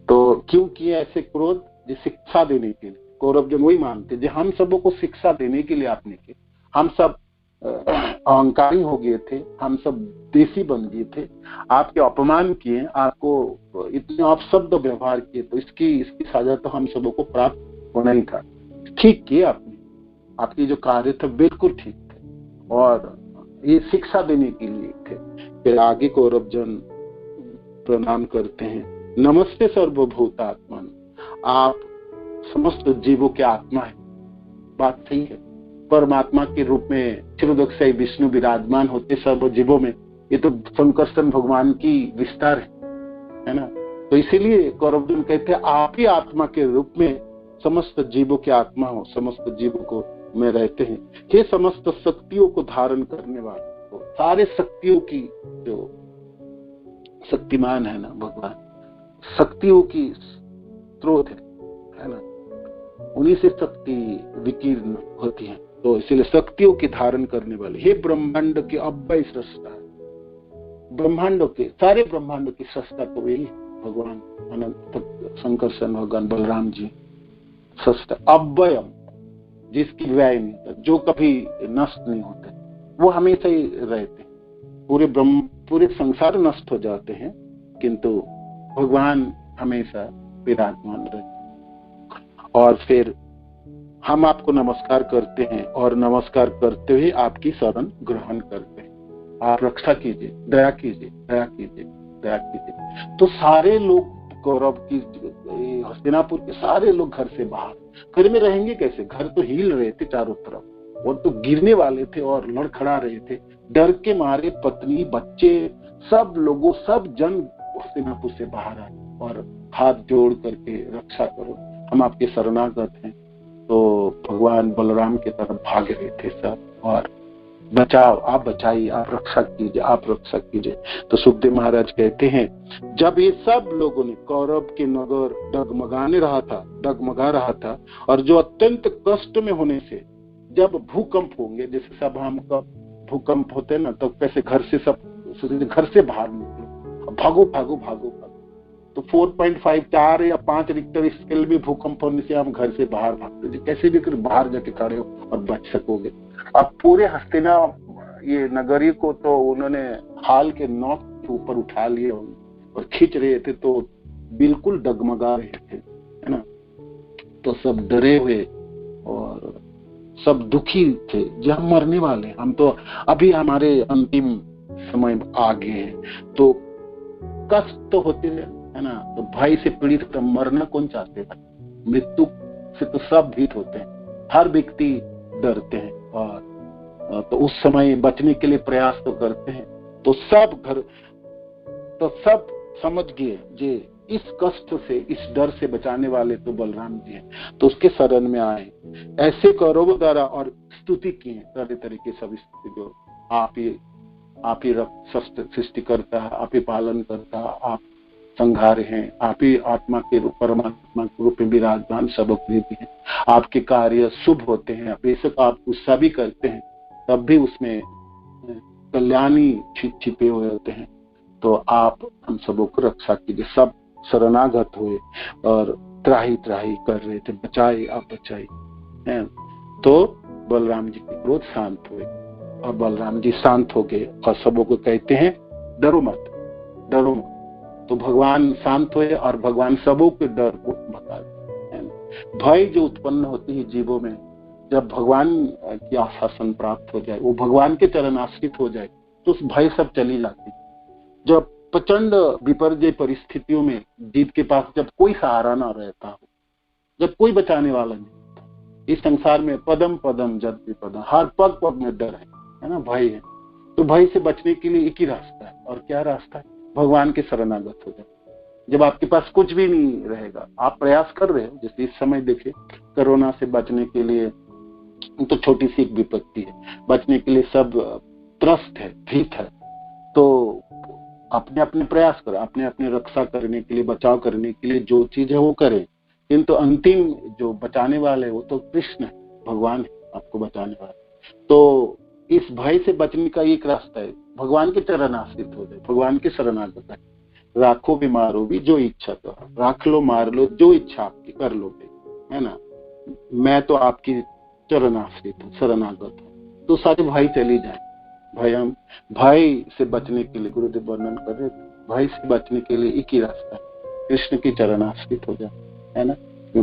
तो क्यों किया ऐसे क्रोध? जो शिक्षा देने के लिए। कौरव जन वही मानते जो हम सबों को शिक्षा देने के लिए आपने के, हम सब अहंकारी हो गए थे, हम सब देशी बन गए थे, आपके अपमान किए, आपको इतने अपशब्द व्यवहार किए, तो इसकी सजा तो हम सबों को प्राप्त होना ही था। ठीक किए आपने, आपके जो कार्य थे बिल्कुल ठीक थे, और ये शिक्षा देने के लिए थे। फिर आगे कौरव जन प्रणाम करते हैं, नमस्ते सर्वभूतात्मन, आप समस्त जीवों के आत्मा है। बात सही है, परमात्मा के रूप में क्षीरोदक्षाई विष्णु विराजमान होते सब जीवों में, ये तो संकर्षण भगवान की विस्तार है ना। तो इसीलिए कौरवजन कहते हैं आप ही आत्मा के रूप में समस्त जीवों की आत्मा हो, समस्त जीवों को में रहते हैं। ये समस्त शक्तियों को धारण करने वाले, तो सारे शक्तियों की जो शक्तिमान है ना भगवान, शक्तियों की स्रोत है ना, उन्हीं से शक्ति विकीर्ण होती है। तो इसीलिए शक्तियों की धारण करने वाले, हे ब्रह्मांड के अव्यय सृष्टा है, ब्रह्मांडों के सारे ब्रह्मांडों की सृष्टा तो वही भगवान अनंत संकर्षण भगवान बलराम जी सृष्टा, अव्ययम, जिसकी व्यय नहीं, जो कभी नष्ट नहीं होते, वो हमेशा ही रहते। पूरे संसार नष्ट हो जाते हैं किंतु भगवान हमेशा विराजमान रहते। और फिर हम आपको नमस्कार करते हैं और नमस्कार करते हुए आपकी शरण ग्रहण करते हैं। आप रक्षा कीजिए, दया कीजिए, दया कीजिए, दया कीजिए। तो सारे लोग कौरव की हस्तिनापुर के सारे लोग घर से बाहर, घर में रहेंगे कैसे? घर तो हिल रहे थे चारों तरफ, वो तो गिरने वाले थे और लड़खड़ा रहे थे। डर के मारे पत्नी, बच्चे, सब लोगों, सब जन हस्तिनापुर से बाहर आए और हाथ जोड़ करके रक्षा करो, हम आपके शरणागत हैं। तो भगवान बलराम की तरफ भाग रहे थे सब, और बचाओ, आप बचाइए, आप रक्षा कीजिए, आप रक्षा कीजिए। तो सुखदेव महाराज कहते हैं, जब ये सब लोगों ने कौरव के नगर डगमगा रहा था और जो अत्यंत कष्ट में होने से, जब भूकंप होंगे, जैसे सब हम भूकंप होते हैं ना, तो कैसे घर से सब घर से बाहर निकलो, भागो भागो भागो भागो। तो 4.5, 4 या 5 रिक्टर स्केल भी भूकंप होने से हम घर से बाहर भागते थे, कैसे भी कर बाहर जाके खड़े हो और बच सकोगे। अब पूरे हस्तिना ये नगरी को तो उन्होंने हाल के नौक के ऊपर उठा लिए और खींच रहे थे, तो बिल्कुल डगमगा रहे थे, है ना। तो सब डरे हुए और सब दुखी थे, जो हम मरने वाले, हम तो अभी हमारे अंतिम समय आ गए हैं, तो कष्ट तो होते है ना। तो भय से पीड़ित, तो मरना कौन चाहते है? मृत्यु से तो सब भीत होते हैं, हर व्यक्ति डरते हैं, और तो उस समय बचने के लिए प्रयास तो करते हैं। तो सब समझ गए जे इस कष्ट से, इस डर से बचाने वाले तो बलराम जी हैं, तो उसके शरण में आए। ऐसे कौरवों द्वारा और स्तुति की है तरह तरह की सब स्तुति, जो आप ही सृष्टि करता है, आप ही पालन करता है, आप संहार हैं, आप ही आत्मा के रूप, परमात्मा के रूप में विराजमान सर्वज्ञ हैं, आपके कार्य शुभ होते हैं, बेशक आप गुस्सा भी करते हैं तब भी उसमें कल्याणी छिपे हुए होते हैं। तो आप हम सबों को रक्षा कीजिए। सब शरणागत हुए और त्राही कर रहे थे, बचाए, आप बचाइए। तो बलराम जी के क्रोध शांत हुए और बलराम जी शांत हो गए और सबों को कहते हैं, डरो मत, डरो मत। तो भगवान शांत हुए और भगवान सबों के डर को भगा देते। भय जो उत्पन्न होती है जीवों में, जब भगवान की आशासन प्राप्त हो जाए, वो भगवान के चरण आश्रित हो जाए, तो उस भय सब चली जाती। जब प्रचंड विपर्जय परिस्थितियों में जीव के पास जब कोई सहारा ना रहता हो, जब कोई बचाने वाला नहीं होता, इस संसार में पदम पदम जद विपदम, हर पग पग में डर है ना, भय है। तो भय से बचने के लिए एक ही रास्ता है, और क्या रास्ता है? भगवान के शरणागत हो जाए। जब आपके पास कुछ भी नहीं रहेगा, आप प्रयास कर रहे हो, जैसे इस समय देखिए कोरोना से बचने के लिए तो छोटी सी एक विपत्ति है, बचने के लिए सब त्रस्त है, भीत है, तो अपने अपने प्रयास करो, अपने अपने रक्षा करने के लिए, बचाव करने के लिए जो चीज है वो करें, किंतु अंतिम जो बचाने वाले वो तो कृष्ण है, भगवान है आपको बचाने वाले। तो इस भय से बचने का एक रास्ता है, भगवान के चरण आश्रित हो जाए, भगवान के शरणागत है। राखो भी मारो भी जो इच्छा, तो राख लो मार लो जो इच्छा आपकी कर लोगे, है ना। मैं तो आपकी चरण आश्रित हूँ, शरणागत हूँ। तो सारे भय चली जाए। भय से बचने के लिए गुरुदेव वर्णन कर रहे थे, भय से बचने के लिए एक ही रास्ता है, कृष्ण की चरण आश्रित हो जाए, है ना।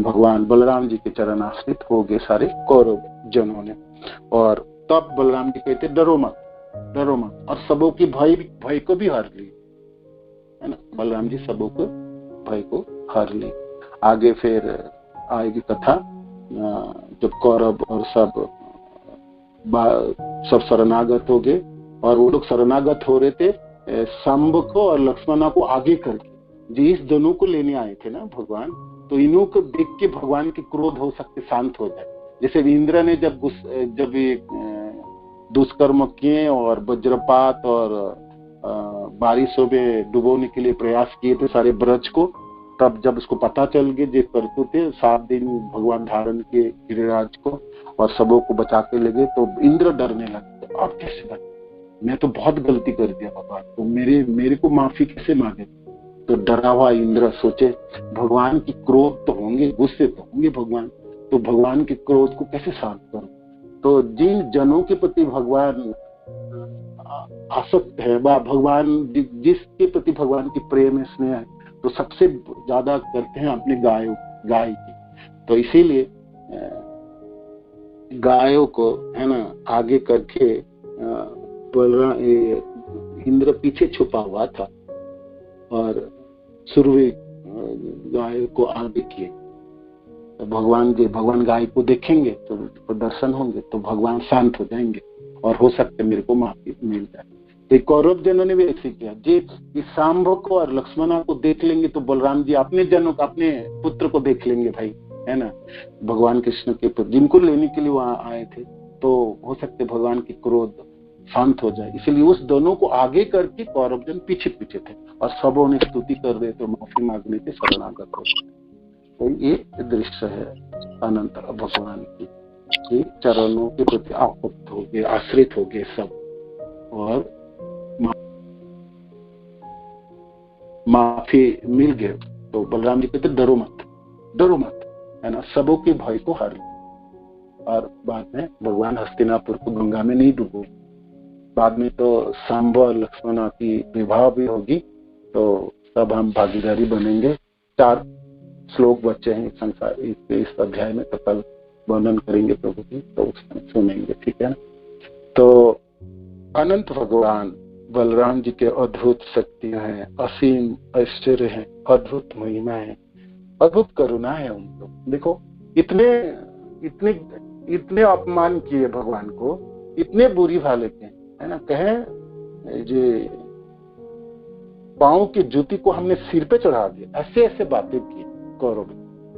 भगवान बलराम जी के चरण आश्रित हो गए सारे कौरव जनों ने। और तब बलराम जी कहते डरो मत, डरो मत, और सबों की भय को भी हार ली, है ना। बलराम जी सबों को भय को हार ली। आगे फिर आएगी कथा, जब कौरव और सब सब शरणागत हो गए, और वो लोग शरणागत हो रहे थे सांब को और लक्ष्मणा को आगे करके, जी इस दोनों को लेने आए थे ना भगवान। तो इन्हों को देख के भगवान के क्रोध हो सकते शांत हो जाए। जैसे इंद्र ने जब ये दुष्कर्म किए और वज्रपात और बारिशों में डुबोने के लिए प्रयास किए थे सारे ब्रज को, तब जब उसको पता चल गया जे करतु थे, 7 दिन भगवान धारण किए गिरिराज को और सबों को बचा के ले गए, तो इंद्र डरने लगे। तो अब कैसे बचे, मैं तो बहुत गलती कर दिया भगवान, तो मेरे को माफी कैसे मांगे। तो डरा हुआ इंद्र सोचे भगवान की क्रोध तो होंगे, गुस्से तो होंगे भगवान, तो भगवान के क्रोध को कैसे शांत करूं। तो जिन जनों के प्रति भगवान आसक्त है, भगवान जिसके प्रति भगवान की प्रेम है, स्नेह है, तो सबसे ज्यादा करते हैं अपने गाय की। तो इसीलिए गायों को है ना आगे करके इंद्र पीछे छुपा हुआ था और सुरवी गाय को आगे किए। तो भगवान गाय को देखेंगे तो दर्शन होंगे, तो भगवान शांत हो जाएंगे और हो सकते मेरे को माफी मिल जाए। तो कौरव जनों ने भी ऐसे किया, जी इस सांब को और लक्ष्मणा को देख लेंगे तो बलराम जी अपने जनों को, अपने पुत्र को देख लेंगे भाई, है ना, भगवान कृष्ण के पुत्र जिनको लेने के लिए वहां आए थे, तो हो सकते भगवान की क्रोध शांत हो जाए। इसलिए उस दोनों को आगे करके कौरव जन पीछे पीछे थे और सबों ने स्तुति कर रहे थे, माफी मांगने के शरणागत हो। तो ये दृश्य है अनंत भगवान की चरणों के प्रति आसक्त हो गए, आश्रित हो गए सब, और माफी मिल गए। तो बलराम जी कहते डरो मत, है ना, सबों के भय को हर लो। और बाद में भगवान हस्तिनापुर को गंगा में नहीं डूबो। बाद में तो सांब और लक्ष्मणा की विवाह भी होगी, तो सब हम भागीदारी बनेंगे। 4 श्लोक बच्चे हैं संसार इस अध्याय में, तो कल वर्णन करेंगे प्रभु की, तो उसमें सुनेंगे, ठीक है ना। तो अनंत भगवान बलराम जी के अद्भुत शक्तियां हैं, असीम ऐश्वर्य है, अद्भुत महिमा है, अद्भुत करुणा है उनको। देखो इतने अपमान किए भगवान को, इतने बुरी भाले के, है ना, कहे जो पांव की जूती को हमने सिर पे चढ़ा दिया, ऐसे बातें की कौरव।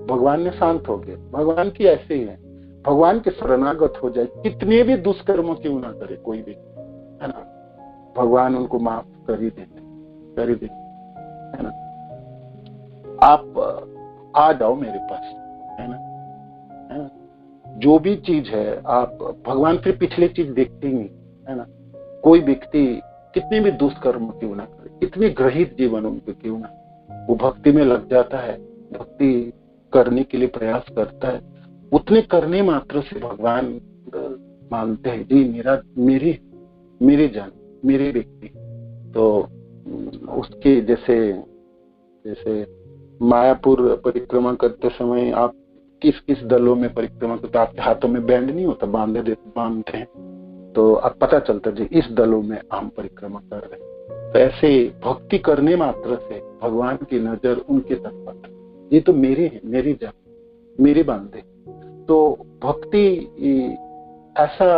भगवान ने शांत हो गए। भगवान की ऐसे ही है, भगवान के शरणागत हो जाए, कितने भी दुष्कर्म क्यों ना करे कोई भी, है ना, भगवान उनको माफ कर ही देते, है ना। आप आ जाओ मेरे पास, है ना, जो भी चीज है आप, भगवान फिर पिछले चीज देखते ही नहीं, है ना। कोई व्यक्ति कितने भी दुष्कर्म क्यों ना करे, कितने ग्रहित जीवन उनके क्यों ना, वो भक्ति में लग जाता है, भक्ति करने के लिए प्रयास करता है, उतने करने मात्र से भगवान मानते हैं जी मेरे जन, मेरे व्यक्ति। तो उसके जैसे मायापुर परिक्रमा करते समय आप किस दलों में परिक्रमा करते, आपके हाथों में बैंड नहीं होता, बांधते हैं, तो अब पता चलता है जी इस दलों में हम परिक्रमा कर रहे हैं। तो ऐसे भक्ति करने मात्र से भगवान की नजर उनके तरफ आता, ये तो मेरे हैं, मेरे जन, मेरे बांधे। तो भक्ति ऐसा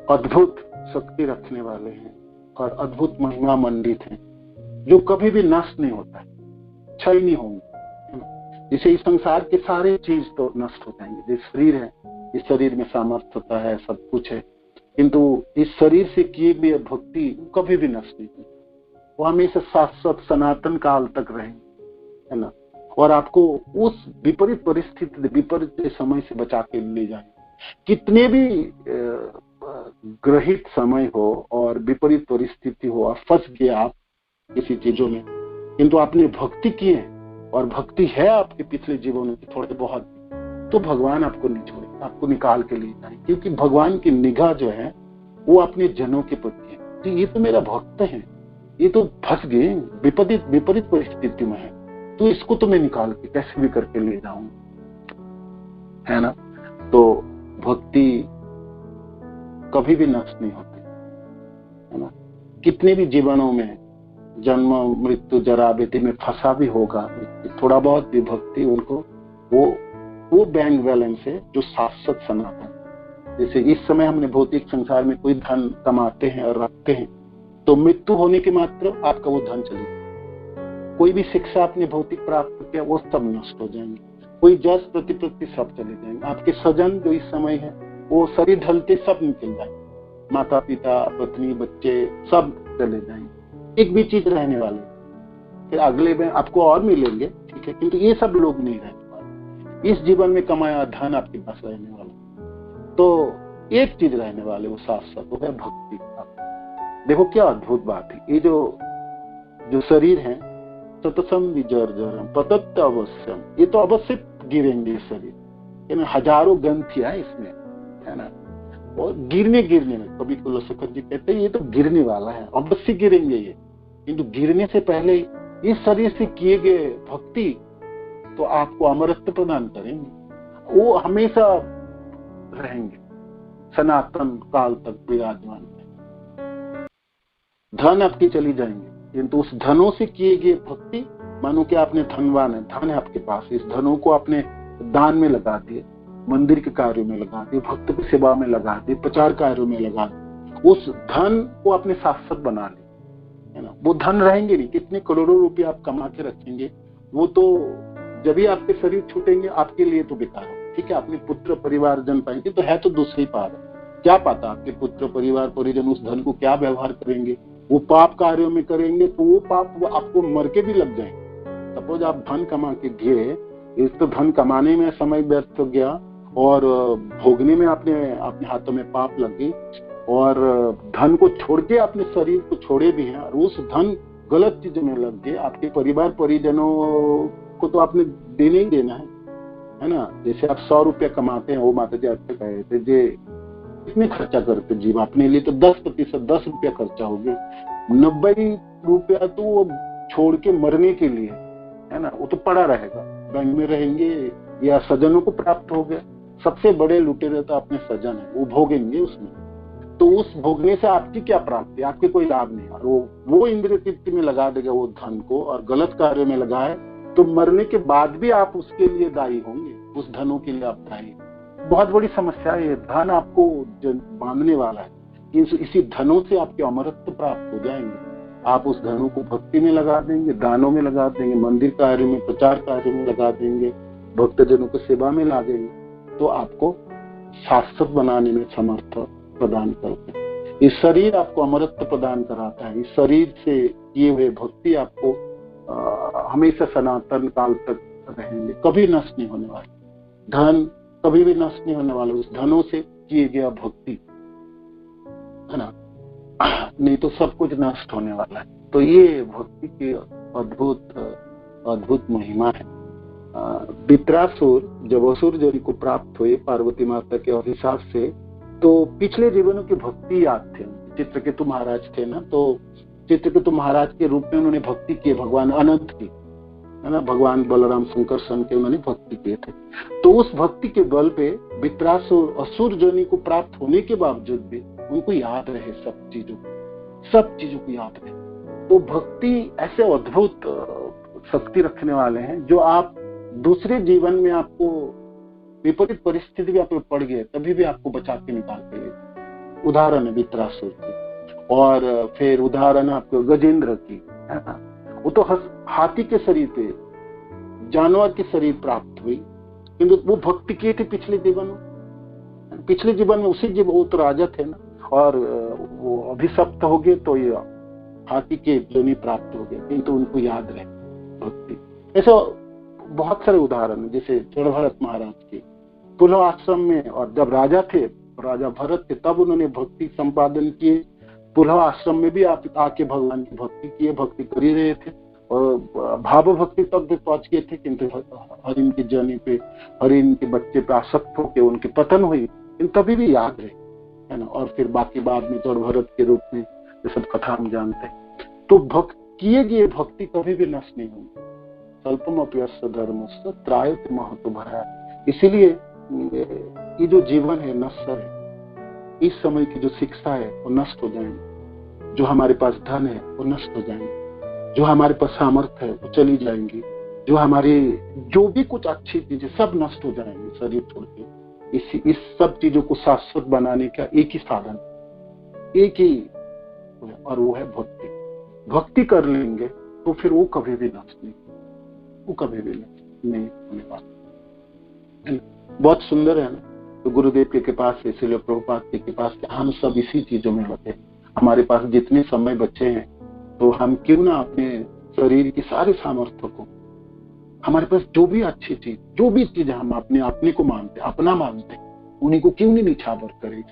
अद्भुत शक्ति रखने वाले हैं और अद्भुत महिमा मंडित हैं, जो कभी भी नष्ट नहीं होता है, क्षय नहीं होंगे। जैसे इस संसार के सारे चीज तो नष्ट हो जाएंगे, जो शरीर है, इस शरीर में सामर्थ्य होता है, सब कुछ है, किंतु इस शरीर से किए हुए भक्ति कभी भी नष्ट नहीं होती, वो हमेशा शाश्वत सनातन काल तक रहेंगे, है ना। और आपको उस विपरीत परिस्थिति, विपरीत समय से बचा के ले जाएंगे। कितने भी ग्रहित समय हो और विपरीत परिस्थिति हो, आप फंस गए आप किसी चीजों में, किंतु आपने भक्ति की है और भक्ति है आपके पिछले जीवनों की थोड़े बहुत, तो भगवान आपको नहीं छोड़े, आपको निकाल के ले जाए, क्योंकि भगवान की निगाह जो है वो अपने जनों के प्रति है। तो ये तो मेरा भक्त है, ये तो फंस गए, विपरीत परिस्थिति में है, तो इसको तो मैं निकाल के कैसे भी करके ले जाऊं, है ना। तो भक्ति कभी भी नष्ट नहीं होती, है ना। कितने भी जीवनों में जन्म मृत्यु जरा व्याधि में फंसा भी होगा, थोड़ा बहुत भी भक्ति उनको वो वो बैंक बैलेंस है जो शाश्वत सनातन। जैसे इस समय हमने भौतिक संसार में कोई धन कमाते हैं और रखते हैं, तो मृत्यु होने के मात्र आपका वो धन चले जाएगा। कोई भी शिक्षा आपने भौतिक प्राप्त किया वो सब नष्ट हो जाएंगे, कोई जस प्रतिपत्ति सब चले जाएंगे। आपके स्वजन जो इस समय है वो शरीर ढलते सब निकल जाएंगे, माता पिता पत्नी बच्चे सब चले जाएंगे। एक भी चीज रहने वाले, फिर अगले में आपको और मिलेंगे, ठीक है, किंतु ये सब लोग नहीं रहने वाले। इस जीवन में कमाया धन आपके पास रहने वाला, तो एक चीज रहने वाले वो शाश्वत, वो है भक्ति। देखो क्या अद्भुत बात है, ये जो शरीर है सतसम विजर्जरम पतत्त अवश्यम, ये तो अवश्य गिरेंगे शरीर, हजारों ग्रंथियां इसमें है ना, और गिरने में कभी कुलशेखर जी कहते हैं ये तो गिरने वाला है, अवश्य गिरेंगे ये, किंतु गिरने से पहले इस शरीर से किए गए भक्ति तो आपको अमरत्व प्रदान करेंगे, वो हमेशा रहेंगे सनातन काल तक विराजमान। धन आपकी चली जाएंगे, किंतु उस धनों से किए गए भक्ति, मानो कि आपने धनवान है, धन है आपके पास, इस धनों को आपने दान में लगा दिए, मंदिर के कार्यों में लगा दिए, भक्त की सेवा में लगा दिए, प्रचार कार्यों में लगा दिए, उस धन को आपने शाश्वत बना लिया, है ना। वो धन रहेंगे नहीं, कितने करोड़ों रुपए आप कमा के रखेंगे, वो तो जब भी आपके शरीर छूटेंगे आपके लिए तो बेकार हो, ठीक है। अपने पुत्र परिवार जन पाएंगे तो है तो दूसरी पार, क्या पता आपके पुत्र परिवार परिजन उस धन को क्या व्यवहार करेंगे, वो पाप कार्यों में करेंगे तो वो पाप वो आपको मर के भी लग जाएंगे। सपोज आप धन कमा के गए, इस तो धन कमाने में समय व्यर्थ हो गया और भोगने में अपने हाथों में पाप लग गई, और धन को छोड़ के अपने शरीर को छोड़े भी हैं, और उस धन गलत चीजों में लग गए, आपके परिवार परिजनों को तो आपने देना ही देना है ना। जैसे आप 100 रुपया कमाते हैं, वो माता जी आपसे कहे थे जे कितने खर्चा करते जीव अपने लिए, तो 10% 10 रुपया खर्चा हो गया, 90 रुपया तो वो छोड़ के मरने के लिए है ना, वो तो पड़ा रहेगा, बैंक में रहेंगे या सज्जनों को प्राप्त हो गया। सबसे बड़े लुटेरे तो अपने सज्जन है, वो भोगेंगे उसमें, तो उस भोगने से आपकी क्या प्राप्ति, आपके कोई लाभ नहीं। और वो इंद्रिय तृप्ति में लगा देगा वो धन को, और गलत कार्य में लगाए तो मरने के बाद भी आप उसके लिए दायी होंगे, उस धनों के लिए आप दायी। बहुत बड़ी समस्या है, धन आपको बांधने वाला है, इसी धनों से आपके अमरत्व प्राप्त हो जाएंगे। आप उस धनों को भक्ति में लगा देंगे, दानों में लगा देंगे, मंदिर कार्य में प्रचार कार्य में लगा देंगे, भक्तजनों को सेवा में ला देंगे, तो आपको शाश्वत बनाने में समर्थ प्रदान करते हैं। इस शरीर आपको अमरत्व प्रदान कराता है, इस शरीर से किए हुए भक्ति आपको हमेशा सनातन काल तक रहेंगे, कभी नष्ट नहीं होने वाले। धन कभी भी नष्ट नहीं होने वाला, उस धनों से किए गया भक्ति है ना, नहीं तो सब कुछ नष्ट होने वाला है। तो ये भक्ति की अद्भुत महिमा है। वित्रासुर जब असुर जरी को प्राप्त हुए पार्वती माता के अभिशाप से, तो पिछले जीवनों की भक्ति याद थे। चित्रकेतु महाराज थे ना, तो चित्रकेतु महाराज के रूप में उन्होंने भक्ति की, भगवान अनंत की है ना, भगवान बलराम संकर्षण के उन्होंने भक्ति किए थे। तो उस भक्ति के बल पे वित्रासुर असुर जनी को प्राप्त होने के बावजूद भी उनको याद रहे सब चीजों को याद रहे। तो भक्ति ऐसे अद्भुत शक्ति रखने वाले हैं, जो आप दूसरे जीवन में आपको विपरीत परिस्थिति भी आप पड़ गए तभी भी आपको बचा के निकाल के। उदाहरण है वित्रासुर की, और फिर उदाहरण आपको गजेंद्र की है ना, वो तो हाथी के शरीर पे जानवर के शरीर प्राप्त हुई, किंतु वो भक्ति किए थे पिछले जीवन में उसी जीवन वो तो राजा थे ना, और वो अभिशप्त हो गए तो ये हाथी के योनि प्राप्त हो गए, किंतु उनको याद रहे भक्ति। ऐसा बहुत सारे उदाहरण है, जैसे चोर भरत महाराज के पुलह आश्रम में, और जब राजा थे, राजा भरत थे, तब उन्होंने भक्ति संपादन किए। पुलह आश्रम में भी आप आके भगवान की भक्ति किए, भक्ति कर ही रहे थे, और भाव भक्ति तक भी पहुंच गए थे, किंतु हरिण की जर्नी पे, हरिण के बच्चे पे आसक्त होकर उनके पतन हुई, तभी भी याद रहे है ना। और फिर बाकी बाद में चोर भरत के रूप में ये सब कथा हम जानते हैं। तो किए गए भक्ति कभी भी नष्ट नहीं होगी। स्वल्पम अप्यस्य धर्मस्य त्रायते महतो भया। इसीलिए ये जो जीवन है नश्वर है, इस समय की जो शिक्षा है वो नष्ट हो जाएंगे, जो हमारे पास धन है वो नष्ट हो जाएंगे, जो हमारे पास सामर्थ्य है वो चली जाएंगी, जो हमारे जो भी कुछ अच्छी चीजें सब नष्ट हो जाएंगे शरीर छोड़ के। इस सब चीजों को शाश्वत बनाने का एक ही साधन, एक ही, और वो है भक्ति। भक्ति कर लेंगे तो फिर वो कभी भी नष्ट नहीं, वो कभी भी नहीं होने वाला। बहुत सुंदर है ना। तो गुरुदेव के पास, इसलिए प्रभुपाद के पास हम सब इसी चीजों में बचे। हमारे पास जितने समय बचे हैं तो हम क्यों ना अपने शरीर की सारे सामर्थ्य को, हमारे पास जो भी अच्छी चीज, जो भी चीज हम अपने को मानते, अपना मानते, उन्हीं को क्यों नहीं निछावर करें।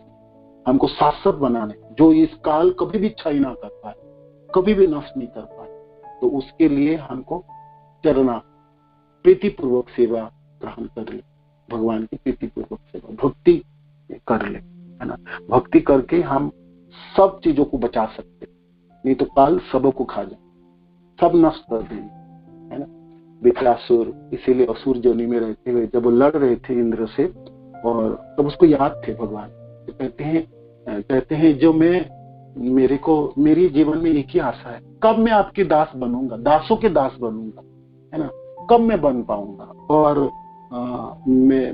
हमको शाश्वत बनाने, जो इस काल कभी भी क्षय ना कर पाए, कभी भी नष्ट नहीं कर पाए, तो उसके लिए हमको चरना प्रीति पूर्वक सेवा ग्रहण कर ले, भगवान की प्रीति पूर्वक सेवा, भक्ति कर ले, है ना। भक्ति करके हम सब चीजों को बचा सकते, नहीं तो काल सबको खा जाए, सब नष्ट कर देंगे, है ना। वित्रासुर इसीलिए असुर जोनि में रहते हुए जब वो लड़ रहे थे इंद्र से, और तब उसको याद थे भगवान, तो कहते हैं जो मेरी जीवन में एक ही आशा है, कब मैं आपके दास बनूंगा, दासों के दास बनूंगा, है ना, कब मैं बन पाऊंगा। और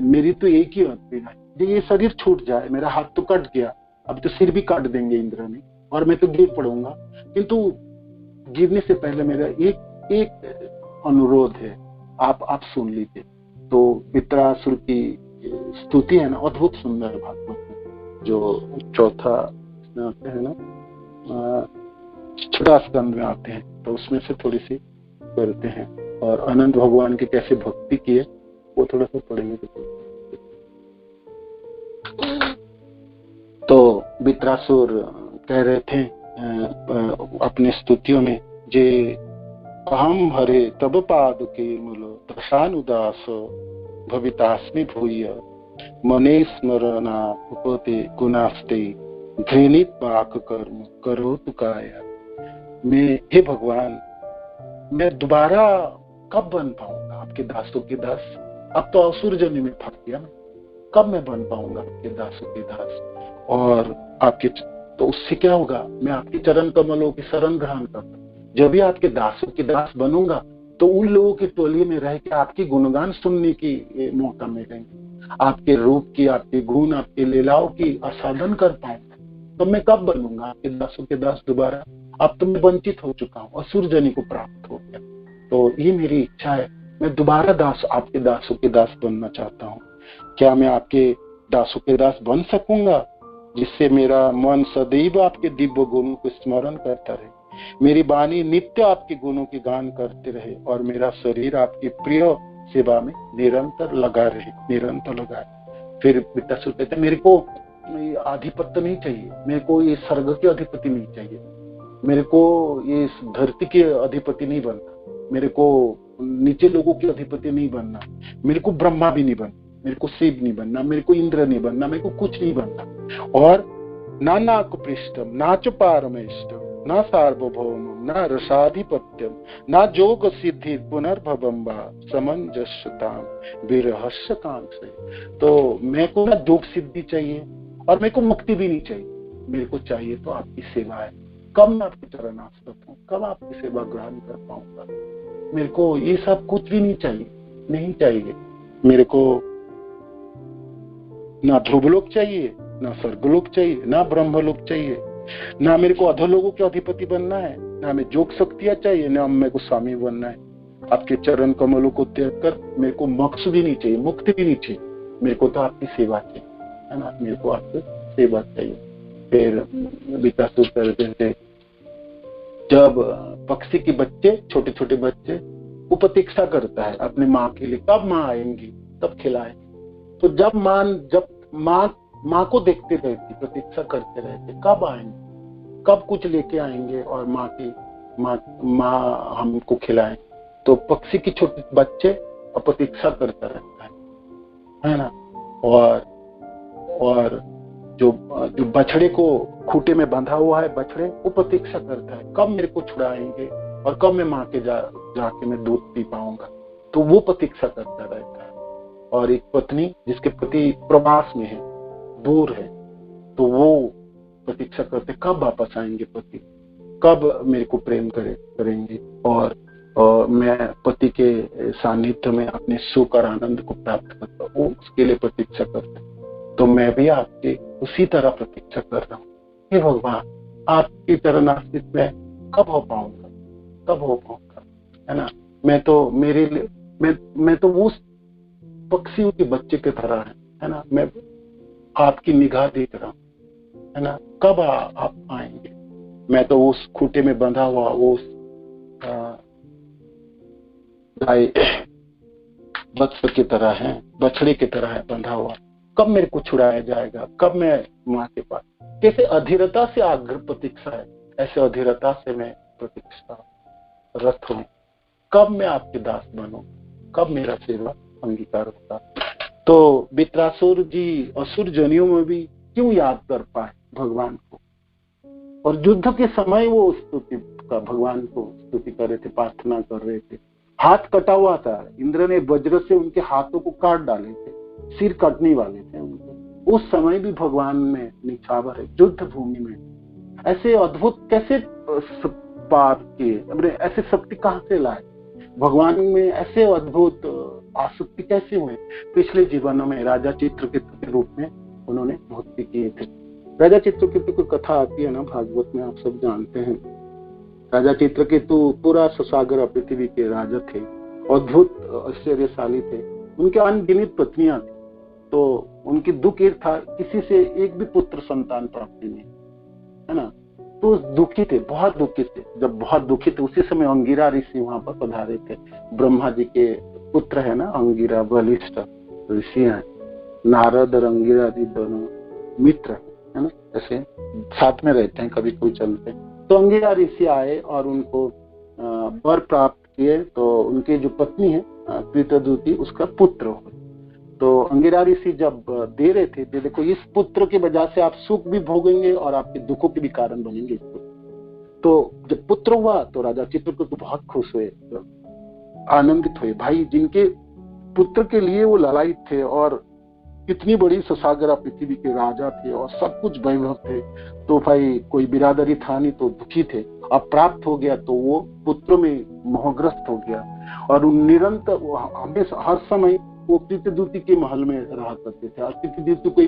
मेरी तो एक ही पीड़ा है, ये शरीर छूट जाए, मेरा हाथ तो कट गया, अब तो सिर भी काट देंगे इंद्र ने, और मैं तो गिर पड़ूंगा। किंतु गिरने से पहले मेरा एक अनुरोध है, आप सुन लीजिए। तो वित्रासुर की स्तुति है ना, अद्भुत सुंदर भागवत में, जो चौथा आते हैं ना, छठा स्कंद में आते हैं, तो उसमें से थोड़ी सी करते हैं। और अनंत भगवान की कैसे भक्ति की है वो थोड़ा सा पढ़ेंगे। तो वित्रासुर कह रहे थे अपने स्तुतियों में, जे अहम हरे तब पादुके मूल प्रशानुदास भवितास्मि भूय मने स्मरणा उपते गुणास्ते घृणित पाक कर्म करो तुकाया। मैं, हे भगवान, मैं दोबारा कब बन पाऊंगा आपके दासों के दास? अब तो असुर जन्म में फंस गया मैं, कब मैं बन पाऊंगा आपके दासों के दास? और आपके, तो उससे क्या होगा, मैं आपके चरण कमलों की शरण ग्रहण करता, जब भी आपके दासों के दास बनूंगा तो उन लोगों की टोली में रह के आपकी गुणगान सुनने की मौका मिलेंगे, आपके रूप की, आपके गुण, आपके लीलाओं की आस्वादन कर पाऊंगा। तो मैं कब बनूंगा आपके दासों के दास दोबारा? अब तो मैं वंचित हो चुका हूँ, असुर जनी को प्राप्त हो गया। तो ये मेरी इच्छा है, मैं दोबारा आपके दासों के दास बनना चाहता हूँ। क्या मैं आपके दासों के दास बन सकूंगा, जिससे मेरा मन सदैव आपके दिव्य गुणों को स्मरण करता रहे, मेरी वाणी नित्य आपके गुणों की गान करते रहे, और मेरा शरीर आपकी प्रिय सेवा में निरंतर लगा रहे, निरंतर लगा रहे। फिर वित्रासुर कहते, मेरे को आधिपत्य नहीं चाहिए, मेरे को ये स्वर्ग के अधिपति नहीं चाहिए, मेरे को ये धरती के अधिपति नहीं बनना, मेरे को नीचे लोगों के अधिपति नहीं बनना, मेरे को ब्रह्मा भी नहीं बनना, मेरे को शिव नहीं बनना, मेरे को इंद्र नहीं बनना, मेरे को कुछ नहीं बनना। और ना नाक पृष्ठम ना च पारमेष्टम ना सार्वभौमम ना रसाधिपत्यम ना जोग सिद्धि पुनर्भवम वा समंजस्यताम विरहस्य कांक्षे। तो मेरे को ना जोग सिद्धि चाहिए और मेरे को मुक्ति भी नहीं चाहिए, मेरे को चाहिए तो आपकी सेवा है। कब मैं आपके चरण आश्रित हूँ, कब आपकी सेवा ग्रहण कर पाऊंगा? मेरे को ये सब कुछ भी नहीं चाहिए, नहीं चाहिए। मेरे को ना ध्रुवलोक चाहिए, ना स्वर्गलोक चाहिए, ना ब्रह्मलोक चाहिए, ना मेरे को अधोलोकों के अधिपति बनना है, ना मैं जोग शक्तियां चाहिए, ना मेरे को स्वामी बनना है। आपके चरण कमलों को त्याग कर मेरे को मोक्ष भी नहीं चाहिए, मुक्ति भी नहीं चाहिए, मेरे को तो आपकी सेवा चाहिए, है ना, मेरे को आपकी सेवा चाहिए। फिर वित्रासुर करते थे, जब पक्षी के बच्चे, छोटे छोटे बच्चे, वो प्रतीक्षा करता है अपनी माँ के लिए, कब माँ आएंगी तब खिलाए। तो जब माँ को देखते रहती, प्रतीक्षा करते रहते, कब आएंगे, कब कुछ लेके आएंगे और माँ हमको खिलाए। तो पक्षी की छोटे बच्चे प्रतीक्षा करता रहता है ना। और जो बछड़े को खूंटे में बंधा हुआ है, बछड़े, वो प्रतीक्षा करता है कब मेरे को छुड़ाएंगे और कब मैं माँ के जाके मैं दूध पी पाऊंगा। तो वो प्रतीक्षा करता रहता है। और एक पत्नी जिसके पति प्रवास में है, दूर है, तो वो प्रतीक्षा करते कब वापस आएंगे पति, कब मेरे को प्रेम करेंगे। और और मैं पति के सानिध्य में अपने सुख और आनंद को प्राप्त करता हूँ, उसके लिए प्रतीक्षा करते हैं। तो मैं भी आपकी उसी तरह प्रतीक्षा कर रहा हूँ। हे भगवान, आपकी तरह नास्तिक मैं कब हो पाऊंगा, कब हो पाऊंगा, है ना। मैं तो मेरे लिए मैं तो उस पक्षियों के बच्चे की तरह है ना। मैं आपकी निगाह देख रहा हूँ, है ना। कब आप आएंगे। मैं तो उस खूंटे में बंधा हुआ उस गाय वत्स की तरह है, बछड़े की तरह है बंधा हुआ। कब मेरे को छुड़ाया जाएगा, कब मैं माँ के पास। कैसे अधीरता से आग्रह प्रतीक्षा है, ऐसे अधीरता से मैं प्रतीक्षा रत हूँ। कब मैं आपके दास बनूं, कब मेरा सेवा अंगीकार होगा। तो वित्रासुर जी असुर जनियों में भी क्यों याद कर पाए भगवान को, और युद्ध के समय वो स्तुति का भगवान को स्तुति कर रहे थे, प्रार्थना कर रहे थे। हाथ कटा हुआ था, इंद्र ने वज्र से उनके हाथों को काट डाले थे, सिर कटने वाले थे उनके। उस समय भी भगवान में निछावर है युद्ध भूमि में। ऐसे अद्भुत कैसे पार किए, ऐसे शक्ति कहां से लाए भगवान में, ऐसे अद्भुत आसक्ति कैसे हुए। पिछले जीवनों में राजा चित्रकेतु के रूप में उन्होंने भक्ति किए थे। राजा चित्रकेतु की कथा आती है ना भागवत में, आप सब जानते हैं। राजा चित्रकेतु पूरा सागर पृथ्वी के राजा थे, अद्भुत ऐश्वर्यशाली थे। उनके अनगिनत पत्नियां थी, तो उनकी दुख ये था किसी से एक भी पुत्र संतान प्राप्ति नहीं, है ना। तो दुखी थे, बहुत दुखी थे। जब बहुत दुखी थे उसी समय अंगिरा ऋषि वहां पर पधारे थे। ब्रह्मा जी के पुत्र है ना अंगिरा, बलिष्ठ ऋषि हैं। नारद और अंगिरा जी दोनों मित्र है ना, ऐसे साथ में रहते हैं, कभी कोई चलते हैं। तो अंगिरा ऋषि आए और उनको वर प्राप्त किए। तो उनकी जो पत्नी है कृतदूति, उसका पुत्र हो। तो अंगिरा ऋषि जब दे रहे थे, देखो इस पुत्र की वजह से आप सुख भी भोगेंगे और आपके दुखों के भी कारण बनेंगे। तो जब पुत्र हुआ तो राजा चित्रकेतु बहुत खुश हुए, आनंदित हुए। भाई जिनके पुत्र के लिए वो ललायित थे और कितनी बड़ी ससागरा पृथ्वी के राजा थे और सब कुछ वैभव थे, तो भाई कोई बिरादरी था नहीं, तो दुखी थे। अब प्राप्त हो गया तो वो पुत्र में मोहग्रस्त हो गया और निरंतर हमेशा हर समय वो कृतदूति के महल में रहा करते थे। और कृतदूति को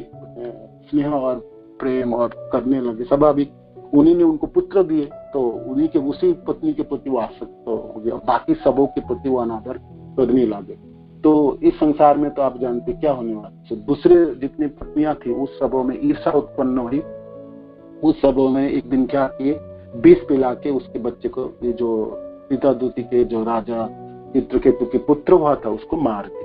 स्नेह और प्रेम और करने लगे, स्वाभाविक उन्हीं ने उनको पुत्र दिए, तो उन्हीं के उसी पत्नी के प्रति वो आसक्त हो गया, बाकी सबों के प्रति वो अनादर करने लगे। तो इस संसार में तो आप जानते क्या होने वाला, तो दूसरे जितनी पत्नियां थी उस सबों में ईर्षा उत्पन्न हुई। उस सबों में एक दिन क्या किए, विष पिला के उसके बच्चे को, ये जो कृतदूति के जो राजा चित्रकेतु के पुत्र हुआ था उसको मार दिया,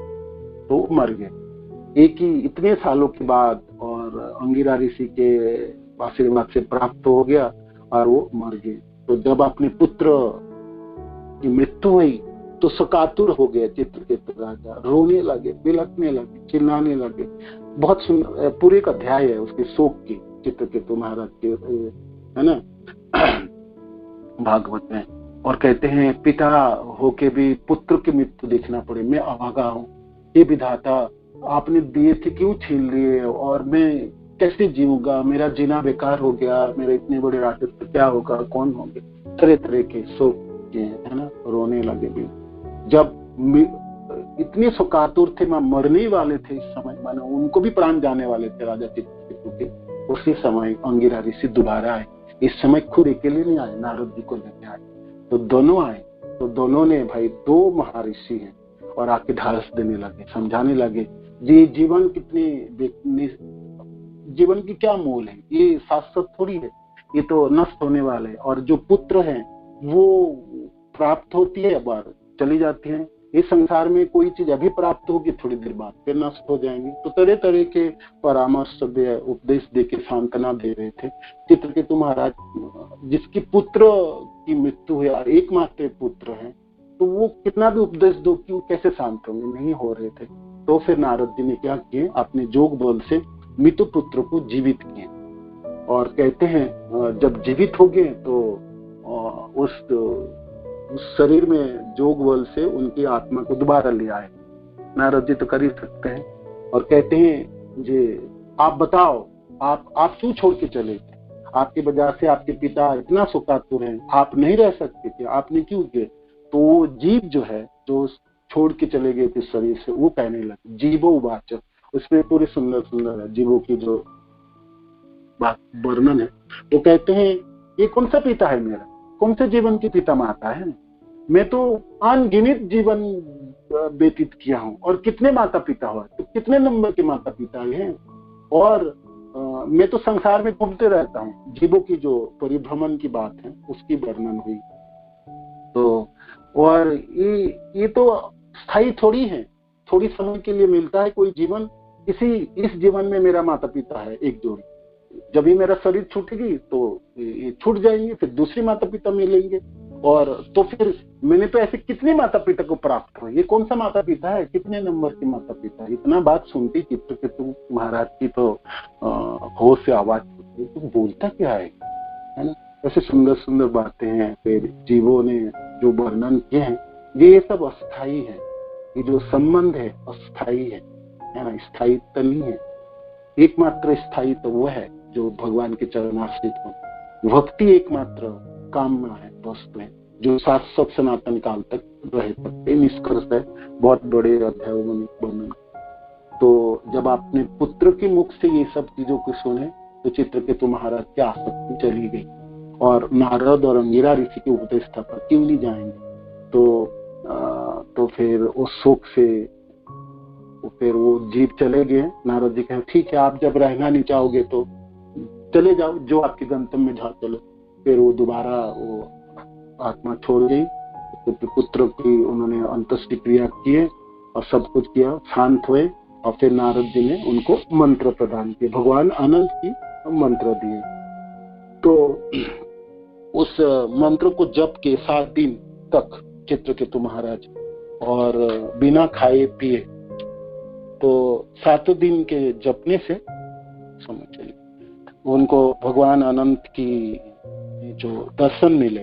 तो मर गए एक ही इतने सालों के बाद। और अंगिरा ऋषि के आशीर्वाद से प्राप्त हो गया और वो मर गए। तो जब अपने पुत्र की मृत्यु हुई तो शोकातुर हो गए चित्रकेतु राजा, रोने लगे, बिलखने लगे, चिल्लाने लगे। बहुत सुंदर पूरे एक अध्याय है उसके शोक की, चित्रकेतु महाराज के, है ना, भागवत में। और कहते हैं पिता होके भी पुत्र की मृत्यु देखना पड़े, मैं अभागा हूँ, ये विधाता आपने दिए थे क्यों छीन लिए, और मैं कैसे जीऊंगा, मेरा जीना बेकार हो गया, मेरे इतने बड़े राजत्व क्या होगा, कौन होंगे, तरह तरह के शोक किए, है ना, रोने लगे भी। जब इतने शोकातुर थे, मरने वाले थे इस समय, मानो उनको भी प्राण जाने वाले थे राजा चित्रकेतु के, उसी समय अंगिरा ऋषि दोबारा आए। इस समय खुद अकेले नहीं आए, नारद जी को लेके आए। तो दोनों आए, तो दोनों ने भाई दो महर्षि हैं और आके ढालस देने लगे, समझाने लगे जी जीवन कितनी, जीवन की क्या मूल है, ये शाश्वत थोड़ी है, ये तो नष्ट होने वाले है। और जो पुत्र हैं वो प्राप्त होती है, बार चली जाती है। इस संसार में कोई चीज अभी प्राप्त होगी, थोड़ी देर बाद फिर नष्ट हो जाएंगी। तो तरह तरह के परामर्श दे, उपदेश दे के सांत्वना दे रहे थे। चित्रकेतु महाराज जिसकी पुत्र की मृत्यु हुई और एकमात्र पुत्र है, तो वो कितना भी उपदेश दो कि वो कैसे शांत होंगे, नहीं हो रहे थे। तो फिर नारद जी ने क्या किए, अपने जोग बल से मृत्यु पुत्र को जीवित किए। और कहते हैं जब जीवित हो गए तो उस शरीर में जोग बल से उनकी आत्मा को दोबारा ले आए। नारद जी तो कर ही सकते हैं। और कहते हैं जी आप बताओ, आप क्यों छोड़ के चले थे, आपकी वजह से आपके पिता इतना शोकातुर हैं, आप नहीं रह सकते थे, आपने क्यों किए। तो वो जीव जो है, जो छोड़ के चले गए थे शरीर से, वो कहने लगे, जीवो उवाच, उसमें पूरी सुंदर सुंदर है जीवों की जो बात वर्णन है। वो कहते हैं ये कौन सा पिता है मेरा, कौन से जीवन की पिता माता है, मैं तो अनगिनत जीवन व्यतीत किया हूँ, और कितने माता पिता हुआ, तो कितने नंबर के माता पिता हैं, और मैं तो संसार में घूमते रहता हूँ। जीवों की जो परिभ्रमण की बात है उसकी वर्णन हुई। तो और ये तो स्थायी थोड़ी है, थोड़ी समय के लिए मिलता है कोई जीवन। इस जीवन में मेरा माता पिता है एक जोड़ी, जब भी मेरा शरीर छूटेगी तो ये छूट जाएंगे, फिर दूसरे माता पिता मिलेंगे, और तो फिर मैंने तो ऐसे कितने माता पिता को प्राप्त किया, ये कौन सा माता पिता है, कितने नंबर के माता पिता है। इतना बात सुनती चित्रकेतु महाराज की तो होश से आवाज होती है, तो बोलता क्या है ना। ऐसे सुंदर सुंदर बातें हैं। फिर जीवों ने जो वर्णन किए हैं ये सब अस्थाई है, ये जो संबंध है अस्थाई है ना, स्थायित्व नहीं है। एकमात्र स्थायी तो वो है जो भगवान के चरणाश्रित हो। भक्ति एकमात्र कामना है, वस्तु है, जो शाश्वत सनातन काल तक रह सकते। निष्कर्ष है बहुत बड़े अध्यायों में वर्णन। तो जब आपने पुत्र के मुख से ये सब चीजों को सुने तो चित्रकेतु महाराज की आसक्ति चली गई, और नारद और अंगिरा ऋषि के उपदेश था पर क्यों नहीं जाएंगे। तो फिर उस शोक से फिर वो जीव चले गए। नारद जी कहे ठीक है, आप जब रहना नहीं चाहोगे तो चले जाओ, जो आपके गंतव्य जहाँ चलो। फिर वो दोबारा वो आत्मा छोड़ गई। तो पुत्र की उन्होंने अंत्येष्टि क्रिया किए और सब कुछ किया, शांत हुए, और फिर नारद जी ने उनको मंत्र प्रदान किए, भगवान अनंत की मंत्र दिए। तो उस मंत्र को जप के 7 दिन तक चित्रकेतु महाराज, और बिना खाए पिए, तो 7 दिन के जपने से समझ चलिए उनको भगवान अनंत की जो दर्शन मिले,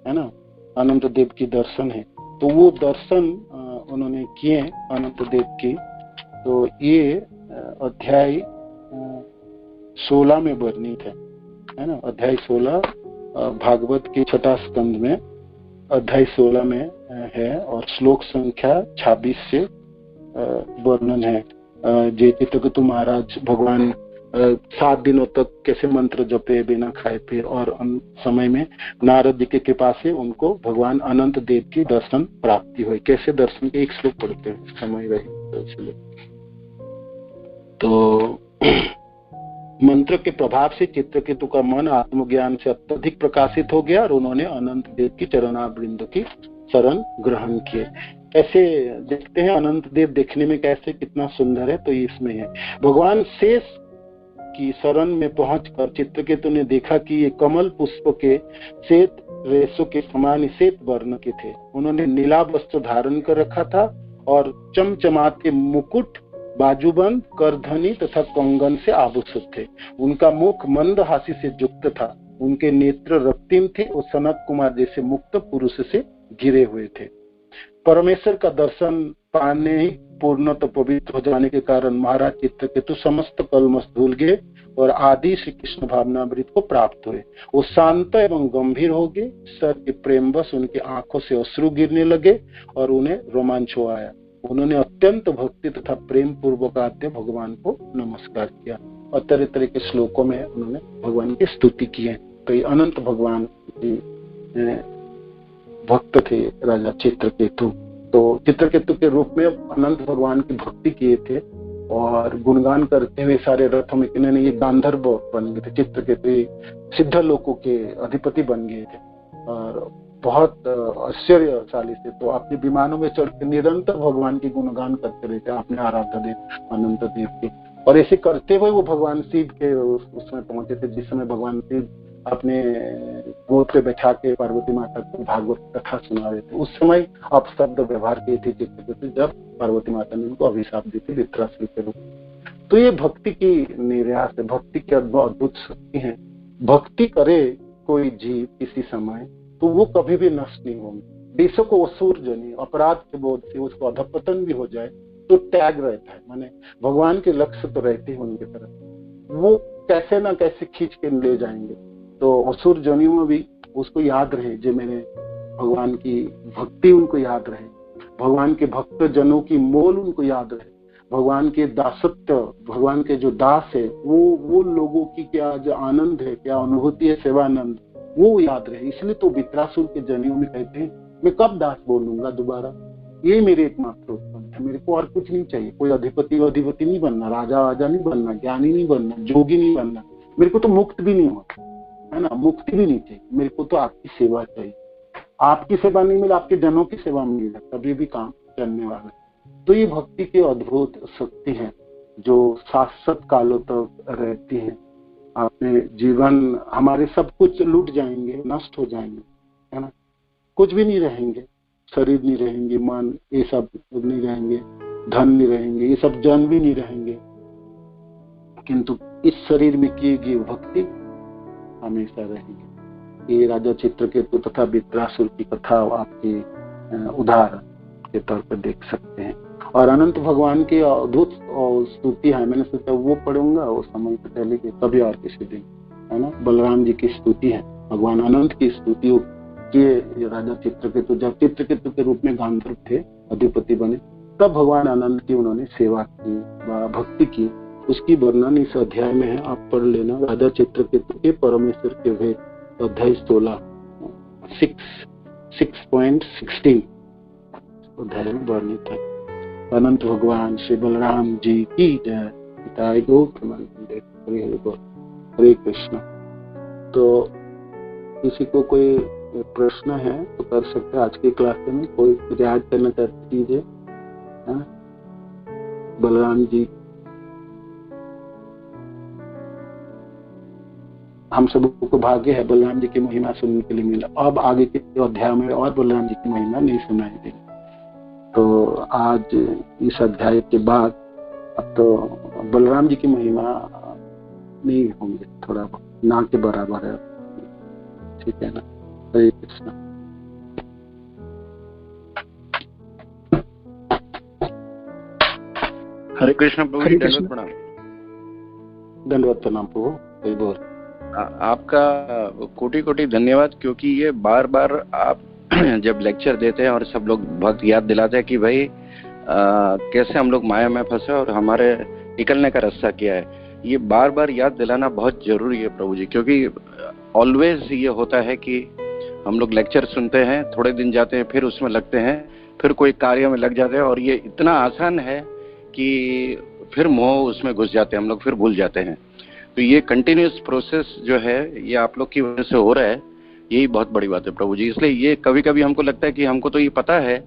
है ना, अनंत देव की दर्शन है। तो वो दर्शन उन्होंने किए अनंत देव की। तो ये अध्याय 16 में वर्णित है ना, अध्याय 16 भागवत के 6 स्कंद में अध्याय 16 में है, और श्लोक संख्या 26 से वर्णन है। जे चित्रकेतु महाराज भगवान 7 दिनों तक कैसे मंत्र जपे बिना खाए पिए, और समय में नारद जी की कृपा से उनको भगवान अनंत देव की दर्शन प्राप्ति हुई। कैसे दर्शन के एक श्लोक पढ़ते हैं, समय रहे तो मंत्र के प्रभाव से चित्रकेतु का मन आत्मज्ञान से अत्यधिक प्रकाशित हो गया, और उन्होंने अनंत देव की चरणारविंद की शरण ग्रहण किए। कैसे देखते हैं अनंत देव, देखने में कैसे कितना सुंदर है, तो इसमें है भगवान शेष की शरण में पहुंचकर चित्रकेतु ने देखा कि ये कमल पुष्प के श्वेत रेशों के समान श्वेत वर्ण के थे। उन्होंने नीला वस्त्र धारण कर रखा था, और चमचमाते मुकुट, बाजूबंद, करधनी तथा कंगन से आभूषित थे। उनका मुख मंद हास्य से युक्त था, उनके नेत्र रक्तिम थे और सनत कुमार जैसे मुक्त पुरुष से घिरे हुए थे। परमेश्वर का दर्शन पाने ही पूर्ण तो पवित्र हो जाने के कारण महाराज चित्रकेतु समस्त कलमश धुल गए और आदि श्री कृष्ण भावनामृत को प्राप्त हुए। वो शांत एवं गंभीर हो गए, सर के प्रेमवश उनकी आंखों से अश्रु गिरने लगे और उन्हें रोमांच हो आया। उन्होंने अत्यंत भक्ति तथा प्रेम पूर्वक आद्य भगवान को नमस्कार किया, और तरह तरह के श्लोकों में उन्होंने भगवान की स्तुति की है। तो ये अनंत भगवान की भक्त थे राजा चित्रकेतु। तो चित्रकेतु के रूप में अनंत भगवान की भक्ति किए थे और गुणगान करते हुए सारे रथों में इन्होंने ये गांधर्व बन गए थे। चित्रकेतु सिद्ध लोकों के अधिपति बन गए थे और बहुत आश्चर्यशाली थे। तो अपने विमानों में चढ़ के निरंतर भगवान की गुणगान करते रहते, अपने आराध्य देव अनंत देव के। और ऐसे करते हुए वो भगवान शिव के उसमें पहुंचे थे, जिस समय भगवान शिव अपने गोद पे बैठा के पार्वती माता को भागवत कथा सुना रहे थे। उस समय अपशब्द व्यवहार किए थे चित्रकेतु, जब पार्वती माता ने उनको अभिशाप दी थी वित्रासुर के रूप। तो ये भक्ति की निर्यास है, भक्ति की अद्भुत शक्ति है। भक्ति करे कोई जीव किसी समय तो वो कभी भी नष्ट नहीं होंगे। देशों को असुर जनी अपराध के बोध से उसको अधपतन भी हो जाए तो त्याग रहता है, माने भगवान के लक्ष्य तो रहते हैं उनके तरफ, वो कैसे ना कैसे खींच के ले जाएंगे। तो असुर जनियों में भी उसको याद रहे जो मैंने भगवान की भक्ति उनको याद रहे, भगवान के भक्त जनों की मोल उनको याद रहे, भगवान के दासत्व, भगवान के जो दास है वो लोगों की क्या जो आनंद है, क्या अनुभूति है, सेवानंद, वो याद रहे। इसलिए तो वित्रासुर के जनियों में कहते हैं मैं कब दास बोलूंगा दोबारा, ये मेरे एकमात्र उत्पन्न है, मेरे को और कुछ नहीं चाहिए। कोई अधिपति नहीं बनना, राजा नहीं बनना, ज्ञानी नहीं बनना, जोगी नहीं बनना, मेरे को तो मुक्त भी नहीं होता है ना, मुक्ति भी नहीं चाहिए, मेरे को तो आपकी सेवा चाहिए। आपकी सेवा नहीं मिले, आपके जनों की सेवा मिल जाए, तभी भी काम चलने वाला है। तो ये भक्ति की अद्भुत शक्ति है जो शाश्वत कालों तक रहती है। आपने जीवन, हमारे सब कुछ लूट जाएंगे, नष्ट हो जाएंगे, है ना, कुछ भी नहीं रहेंगे, शरीर नहीं रहेंगे, मन ये सब नहीं रहेंगे, धन नहीं रहेंगे, ये सब जन भी नहीं रहेंगे, किंतु इस शरीर में की गई भक्ति हमेशा रहेगी। ये राजा चित्रकेतु तथा वित्रासुर की कथा आपकी उदाहरण के तौर पर देख सकते हैं। और अनंत भगवान की अद्भुत स्तुति है, मैंने सोचा वो पढ़ूंगा, वो समय तो चले गए, कभी और किसी दिन, है ना। बलराम जी की स्तुति है, भगवान अनंत की स्तुति किए राजा चित्रकेतु। जब चित्रकेतु के रूप में गांधर्व थे, अधिपति बने, तब भगवान अनंत की उन्होंने सेवा की, भक्ति की, उसकी वर्णन इस अध्याय में है, आप पढ़ लेना। राजा चित्रकेतु के परमेश्वर के भेद, अध्याय 16 6.16 अध्याय में वर्णित है। अनंत भगवान श्री बलराम जी की जय। पिताय गो हरे कृष्ण। तो किसी को कोई प्रश्न है तो कर सकते हैं आज की क्लास में, कोई याद करना चाहती चीज है? बलराम जी, हम सबको भाग्य है बलराम जी की महिमा सुनने के लिए मिला। अब आगे के अध्याय में और बलराम जी की महिमा नहीं सुनाई देगी। तो आज इस अध्याय के बाद अब तो बलराम जी की महिमा नहीं होंगे, थोड़ा ना के बराबर है, ठीक है ना। हरे कृष्ण। हरे कृष्ण प्रभु जी, दंडवत प्रणाम। दंडवत प्रणाम प्रभु। कोई बोल। आपका कोटि कोटि धन्यवाद, क्योंकि ये बार बार आप जब लेक्चर देते हैं और सब लोग बहुत याद दिलाते हैं कि भाई कैसे हम लोग माया में फंसे और हमारे निकलने का रास्ता क्या है, ये बार बार याद दिलाना बहुत जरूरी है प्रभु जी। क्योंकि ऑलवेज ये होता है कि हम लोग लेक्चर सुनते हैं, थोड़े दिन जाते हैं, फिर उसमें लगते हैं, फिर कोई कार्य में लग जाते हैं, और ये इतना आसान है कि फिर मोह उसमें घुस जाते हैं हम लोग, फिर भूल जाते हैं। तो ये कंटिन्यूस प्रोसेस जो है ये आप लोग की वजह से हो रहा है, यही बहुत बड़ी बात है प्रभु जी। इसलिए ये कभी कभी हमको लगता है कि हमको तो ये पता है,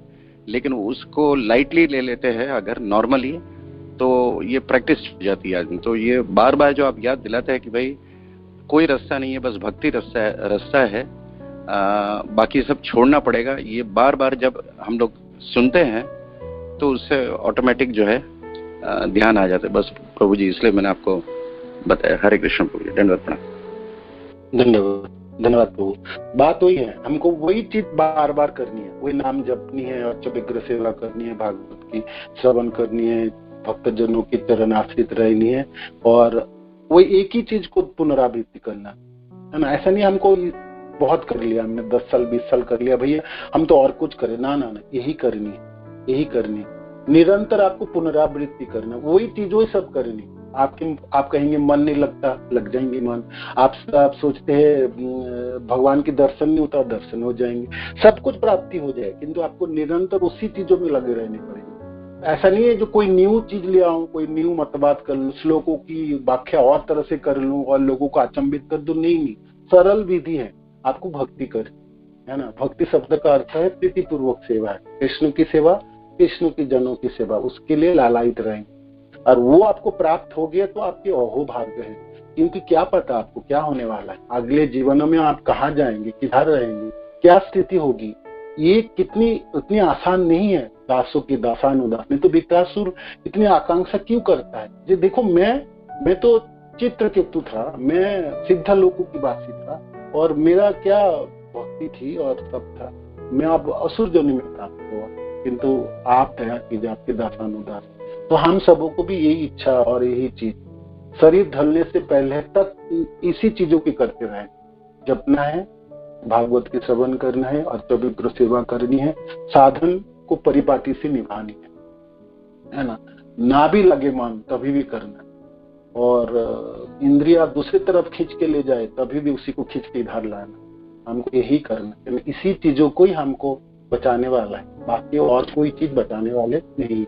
लेकिन उसको लाइटली ले लेते हैं अगर नॉर्मली, तो ये प्रैक्टिस हो जाती है आदमी। तो ये बार बार जो आप याद दिलाते हैं कि भाई कोई रास्ता नहीं है, बस भक्ति रास्ता है, बाकी सब छोड़ना पड़ेगा, ये बार बार जब हम लोग सुनते हैं तो उससे ऑटोमेटिक जो है ध्यान आ जाता है बस प्रभु जी। इसलिए मैंने आपको बताया। हरे कृष्ण प्रभु जी, दंडवत प्रणाम। धन्यवाद प्रभु। बात वही है, हमको वही चीज बार बार करनी है, वही नाम जपनी है, और विग्रह सेवा करनी है, भागवत की श्रवण करनी है, भक्त जनों की चरण आश्रित रहनी है, और वही एक ही चीज को पुनरावृत्ति करना है ना। ऐसा नहीं हमको बहुत कर लिया, हमने 10 साल 20 साल कर लिया भैया हम तो और कुछ करें, ना ना ना, यही करनी है, यही करनी है। निरंतर आपको पुनरावृत्ति करना, वही चीज वही सब करनी। आप कहेंगे मन नहीं लगता, लग जाएंगे मन। आप सोचते हैं भगवान के दर्शन नहीं होता, दर्शन हो जाएंगे, सब कुछ प्राप्ति हो जाए, किंतु आपको निरंतर उसी चीजों में लगे रहने पड़ेंगे। ऐसा नहीं है जो कोई न्यू चीज ले आऊं, कोई न्यू मतबात कर लूं, श्लोकों की व्याख्या और तरह से कर लूं और लोगों को अचंभित कर दूं, नहीं, सरल विधि है, आपको भक्ति कर, है ना। भक्ति शब्द का अर्थ है प्रीति पूर्वक सेवा है, कृष्ण की सेवा, कृष्ण की जनों की सेवा, उसके लिए लालायित रहेंगे, और वो आपको प्राप्त हो गया तो आपके अहो भाग्य है। क्योंकि क्या पता आपको क्या होने वाला है, अगले जीवन में आप कहाँ जाएंगे, किधर रहेंगे, क्या स्थिति होगी, ये उतनी आसान नहीं है। दासों की दासानुदास नहीं तो वित्रासुर इतनी आकांक्षा क्यों करता है। ये देखो, मैं तो चित्रकेतु था, मैं सिद्ध लोकों की वासी था, और मेरा क्या भक्ति थी और सब था, मैं अब असुर जोनि में प्राप्त हुआ, किंतु आप दया कीजिए, आपके दासानुदास। तो हम सबों को भी यही इच्छा और यही चीज, शरीर ढलने से पहले तक इसी चीजों की करते रहे, जपना है, भागवत की श्रवण करना है और पवित्र सेवा करनी है, साधन को परिपाटी से निभानी है ना। ना भी लगे मन तभी भी करना है, और इंद्रिया दूसरी तरफ खींच के ले जाए तभी भी उसी को खींच के इधर लाना, हमको यही करना है। इसी चीजों को ही हमको बचाने वाला है, बाकी और कोई चीज बचाने वाले नहीं,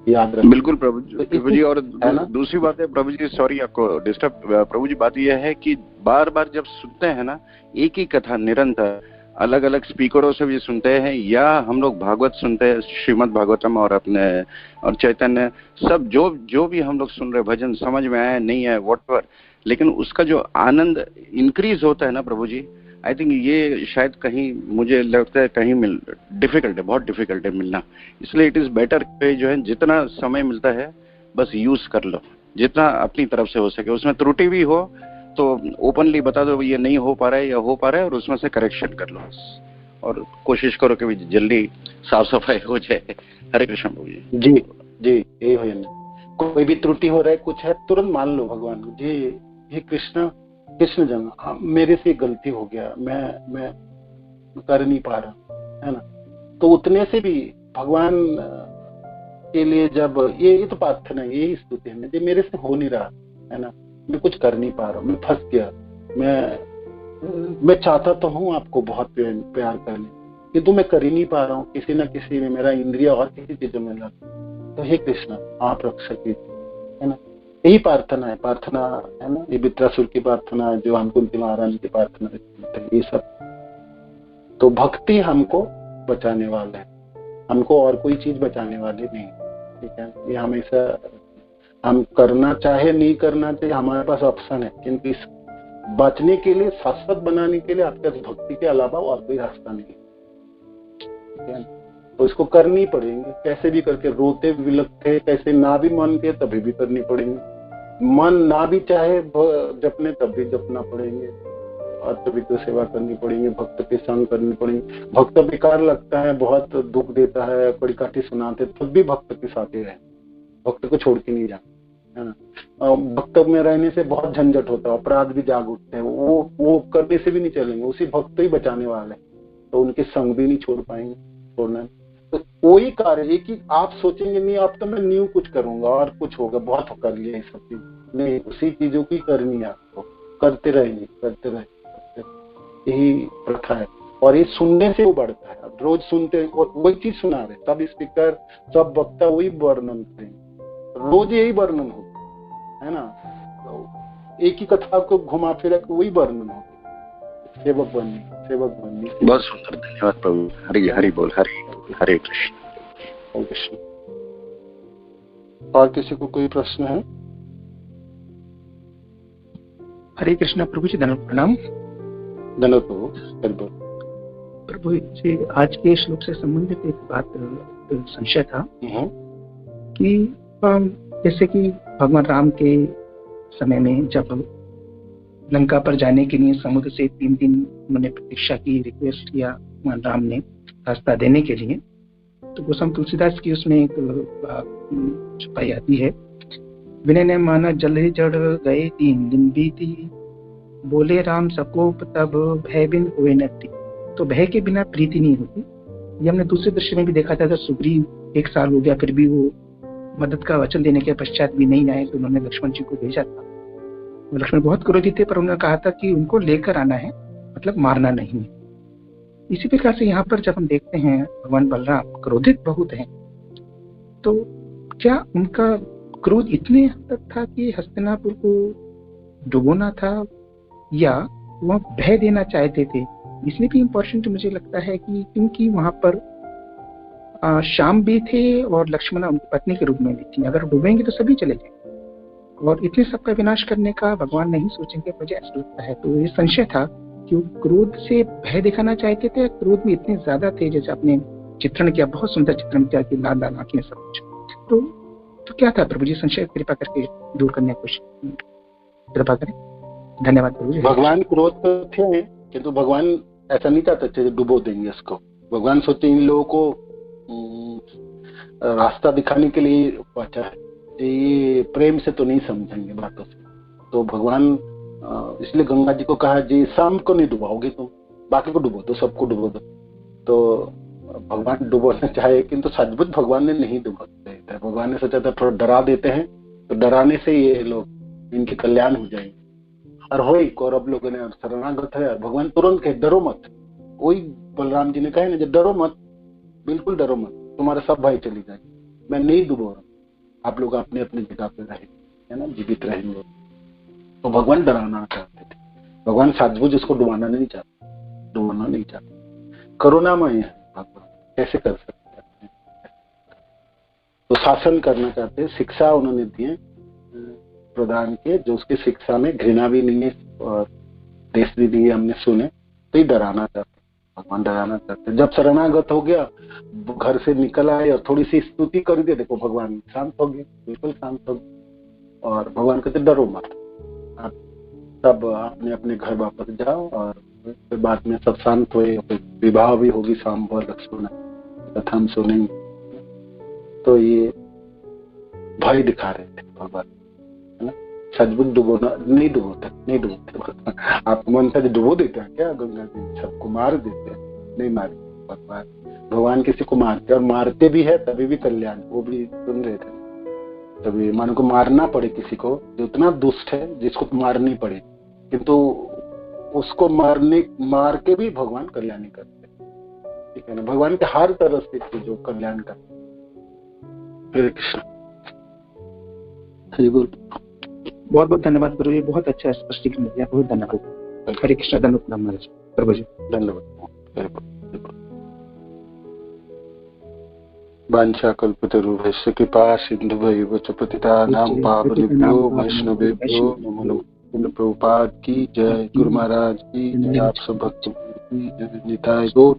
याद रखना। बिल्कुल प्रभु जी। और दूसरी बात है प्रभु जी, सॉरी आपको डिस्टर्ब, प्रभु जी, बात यह है कि बार बार जब सुनते हैं ना एक ही कथा निरंतर, अलग अलग स्पीकरों से भी सुनते हैं, या हम लोग भागवत सुनते हैं, श्रीमद् भागवतम और अपने और चैतन्य, सब जो भी हम लोग सुन रहे भजन समझ में आया नहीं है व्हाटएवर, लेकिन उसका जो आनंद इंक्रीज होता है ना प्रभु जी, आई थिंक ये शायद कहीं मुझे लगता है कहीं डिफिकल्ट है, बहुत डिफिकल्ट है मिलना। इसलिए इट इज बेटर जो है जितना समय मिलता है बस यूज कर लो, जितना अपनी तरफ से हो सके। उसमें त्रुटि भी हो तो ओपनली बता दो ये नहीं हो पा रहा है या हो पा रहा है, और उसमें से करेक्शन कर लो, और कोशिश करो कि जल्दी साफ सफाई हो जाए। हरे कृष्ण प्रभु जी। जी जी, यही हो जाए। कोई भी त्रुटि हो रहा है, कुछ है, तुरंत मान लो भगवान जी, ये कृष्ण जन मेरे से गलती हो गया, मैं कर नहीं पा रहा, है ना। तो उतने से भी भगवान के लिए जब ये तो प्रार्थना है, यही स्तुति है, जो मेरे से हो नहीं रहा है ना, मैं कुछ कर नहीं पा रहा, मैं फंस गया, मैं चाहता तो हूँ आपको बहुत प्यार करने, किंतु मैं कर ही नहीं पा रहा हूँ, किसी न किसी में मेरा इंद्रिय और किसी चीजों में लगा। तो हे कृष्ण आप रक्षक कीजिए, है ना। यही प्रार्थना है ना, ये वित्रासुर की प्रार्थना है, जो कुंती महारानी की प्रार्थना है, ये सब। तो भक्ति हमको बचाने वाला है, हमको और कोई चीज बचाने वाली नहीं, ठीक है। ये हमेशा हम करना चाहे नहीं करना चाहिए, हमारे पास ऑप्शन है, क्योंकि इस बचने के लिए, शाश्वत बनाने के लिए आपके पास भक्ति के अलावा और कोई रास्ता नहीं, ठीक है। तो इसको करनी पड़ेंगे, कैसे भी करके, रोते विलखते कैसे ना भी मन के तभी भी करनी पड़ेंगे, मन ना भी चाहे जपने तब भी जपना पड़ेंगे, और तभी तो सेवा करनी पड़ेगी, भक्त के संग करनी पड़ेगी। भक्त बेकार लगता है, बहुत दुख देता है, कड़ी काठी सुनाते, तब भी भक्त के साथ ही रहे, भक्त को छोड़ के नहीं जाना, है ना। भक्त में रहने से बहुत झंझट होता है, अपराध भी जाग उठते हैं, वो करने से भी नहीं चलेंगे, उसी भक्त ही बचाने वाले, तो उनके संग भी नहीं छोड़ पाएंगे, छोड़ना। तो कोई कार्य एक ही आप सोचेंगे नहीं अब तो मैं न्यू कुछ करूंगा और कुछ होगा, बहुत कर लिया ये सब चीज नहीं, उसी चीजों की करनी है आपको, करते रहेंगे, यही प्रथा है। और ये सुनने से वो बढ़ता है, अब रोज सुनते हैं और वही चीज सुना रहे, सब स्पीकर सब वक्ता वही वर्णन करें, रोज यही वर्णन होता है ना, तो एक ही कथा को घुमा फिरा के वही वर्णन होता, सेवक बननी। बहुत सुंदर, धन्यवाद प्रभु। हरि हरि बोल, हरे कृष्ण। और किसी को कोई प्रश्न है? हरे कृष्ण प्रभु जी, प्रणाम। प्रभु जी, आज के श्लोक से संबंधित एक बात, संशय था कि जैसे कि भगवान राम के समय में जब लंका पर जाने के लिए समुद्र से 3 दिन उन्होंने प्रतीक्षा की, रिक्वेस्ट किया भगवान राम ने रास्ता देने के लिए, तो गोस्वामी तुलसीदास की उसमें एक छुपाई आती है, विनय ने माना जल ही जड़ गए 3 दिन बीती, बोले राम सकोप तब भय बिन हुए नती। तो भय के बिना प्रीति नहीं होती। ये हमने दूसरे दृश्य में भी देखा था, जब सुग्रीव 1 साल हो गया फिर भी वो मदद का वचन देने के पश्चात भी नहीं आए, तो उन्होंने लक्ष्मण जी को भेजा था। लक्ष्मण बहुत क्रोधित थे, पर उन्होंने कहा था कि उनको लेकर आना है, मतलब मारना नहीं है। इसी प्रकार से यहाँ पर जब हम देखते हैं भगवान बलराम क्रोधित बहुत हैं, तो क्या उनका क्रोध इतने हद तक था कि हस्तिनापुर को डुबोना था, या वह भय देना चाहते थे? इसलिए भी इम्पोर्टेंट मुझे लगता है कि क्योंकि वहां पर श्याम भी थे और लक्ष्मण उनकी पत्नी के रूप में भी थी, अगर डूबेंगे तो सभी चले जाएंगे, और इतने सबका विनाश करने का भगवान नहीं सोचेंगे, मुझे ऐसा लगता है। तो ये संशय था कि क्रोध से भय दिखाना चाहते थे, क्रोध में इतने ज्यादा थे, जैसे आपने चित्रण किया, बहुत सुंदर चित्रण किया कि लाल लाल आंखें सब कुछ। तो क्या था प्रभु जी? संशय कृपा करके दूर करने की कोशिश कृपा करें। धन्यवाद प्रभु जी। भगवान क्रोध थे, किंतु भगवान ऐसा नहीं चाहते थे डुबो देंगे इसको। भगवान सोचे इन लोगों को रास्ता दिखाने के लिए बचा है, ये प्रेम से तो नहीं समझेंगे बातों से। तो भगवान इसलिए गंगा जी को कहा जी शाम को नहीं डुबाओगे तुम, बाकी को डुबो दो, सबको डुबो दो। तो भगवान डुबोना चाहे, किंतु सचमुच भगवान ने नहीं डुबोते थे। भगवान ने सोचा था थोड़ा डरा देते हैं, तो डराने से ये लोग इनके कल्याण हो जाएंगे। और हो ही कौरव लोगों ने शरणागत है, भगवान तुरंत कहे डरो मत। वही बलराम जी ने कहा ना, डरो मत, बिल्कुल डरो मत, तुम्हारे सब भाई चली जाएंगे, मैं नहीं डुबो रहा, आप लोग अपने अपने जगह पे रहे, है ना, जीवित रहेंगे। तो भगवान डराना चाहते थे, भगवान सचमुच उसको डुबाना नहीं चाहते। करुणामय है भगवान, कैसे कर सकते हैं। तो शासन करना चाहते हैं, शिक्षा उन्होंने दिए प्रदान किए, जो उसकी शिक्षा में घृणा भी नहीं है और देश भी नहीं है, हमने सुने। तो ये डराना चाहते, भगवान डराना चाहते। जब शरणागत हो गया, घर से निकल आए और थोड़ी सी स्तुति कर दी, देखो भगवान शांत हो गए, बिल्कुल शांत हो गए। और भगवान कहते डरो मत, आप सब अपने अपने घर वापस जाओ। और फिर बाद में सब शांत हुए, विवाह भी होगी शाम पर, लक्ष्मण कथा हम सुनेंगे। तो ये भय दिखा रहे थे भगवान, है ना। सचमुच डुबोना नहीं डुबोते। आपको मन था डुबो देते हैं क्या गंगा जी, सबको मार देते हैं? नहीं मारे भगवान किसी को मारते, और मारते भी है तभी भी कल्याण। वो भी सुन रहे थे, तभी मन को मारना पड़े किसी को जो इतना दुष्ट है, जिसको मारनी पड़े, किंतु उसको मार के भी भगवान कल्याणी करते, ठीक है ना। भगवान के हर तरह से जो कल्याण करते। हरे कृष्ण। हरि बोल। बहुत बहुत धन्यवाद प्रभु जी, बहुत अच्छा स्पष्टीकरण दिया, बहुत धन्यवाद। हरे कृष्ण। धन्यवाद महाराज प्रभु जी, धन्यवाद। वाञ्छा कल्पतरुभ्यश्च कृपा सिन्धुभ्यैव च पतितानां पावनेभ्यो वैष्णवेभ्यो नमो नमः। प्रभुपाद की जय, गुरु महाराज की जय, आप सब भक्तों की जय, निताय गौर।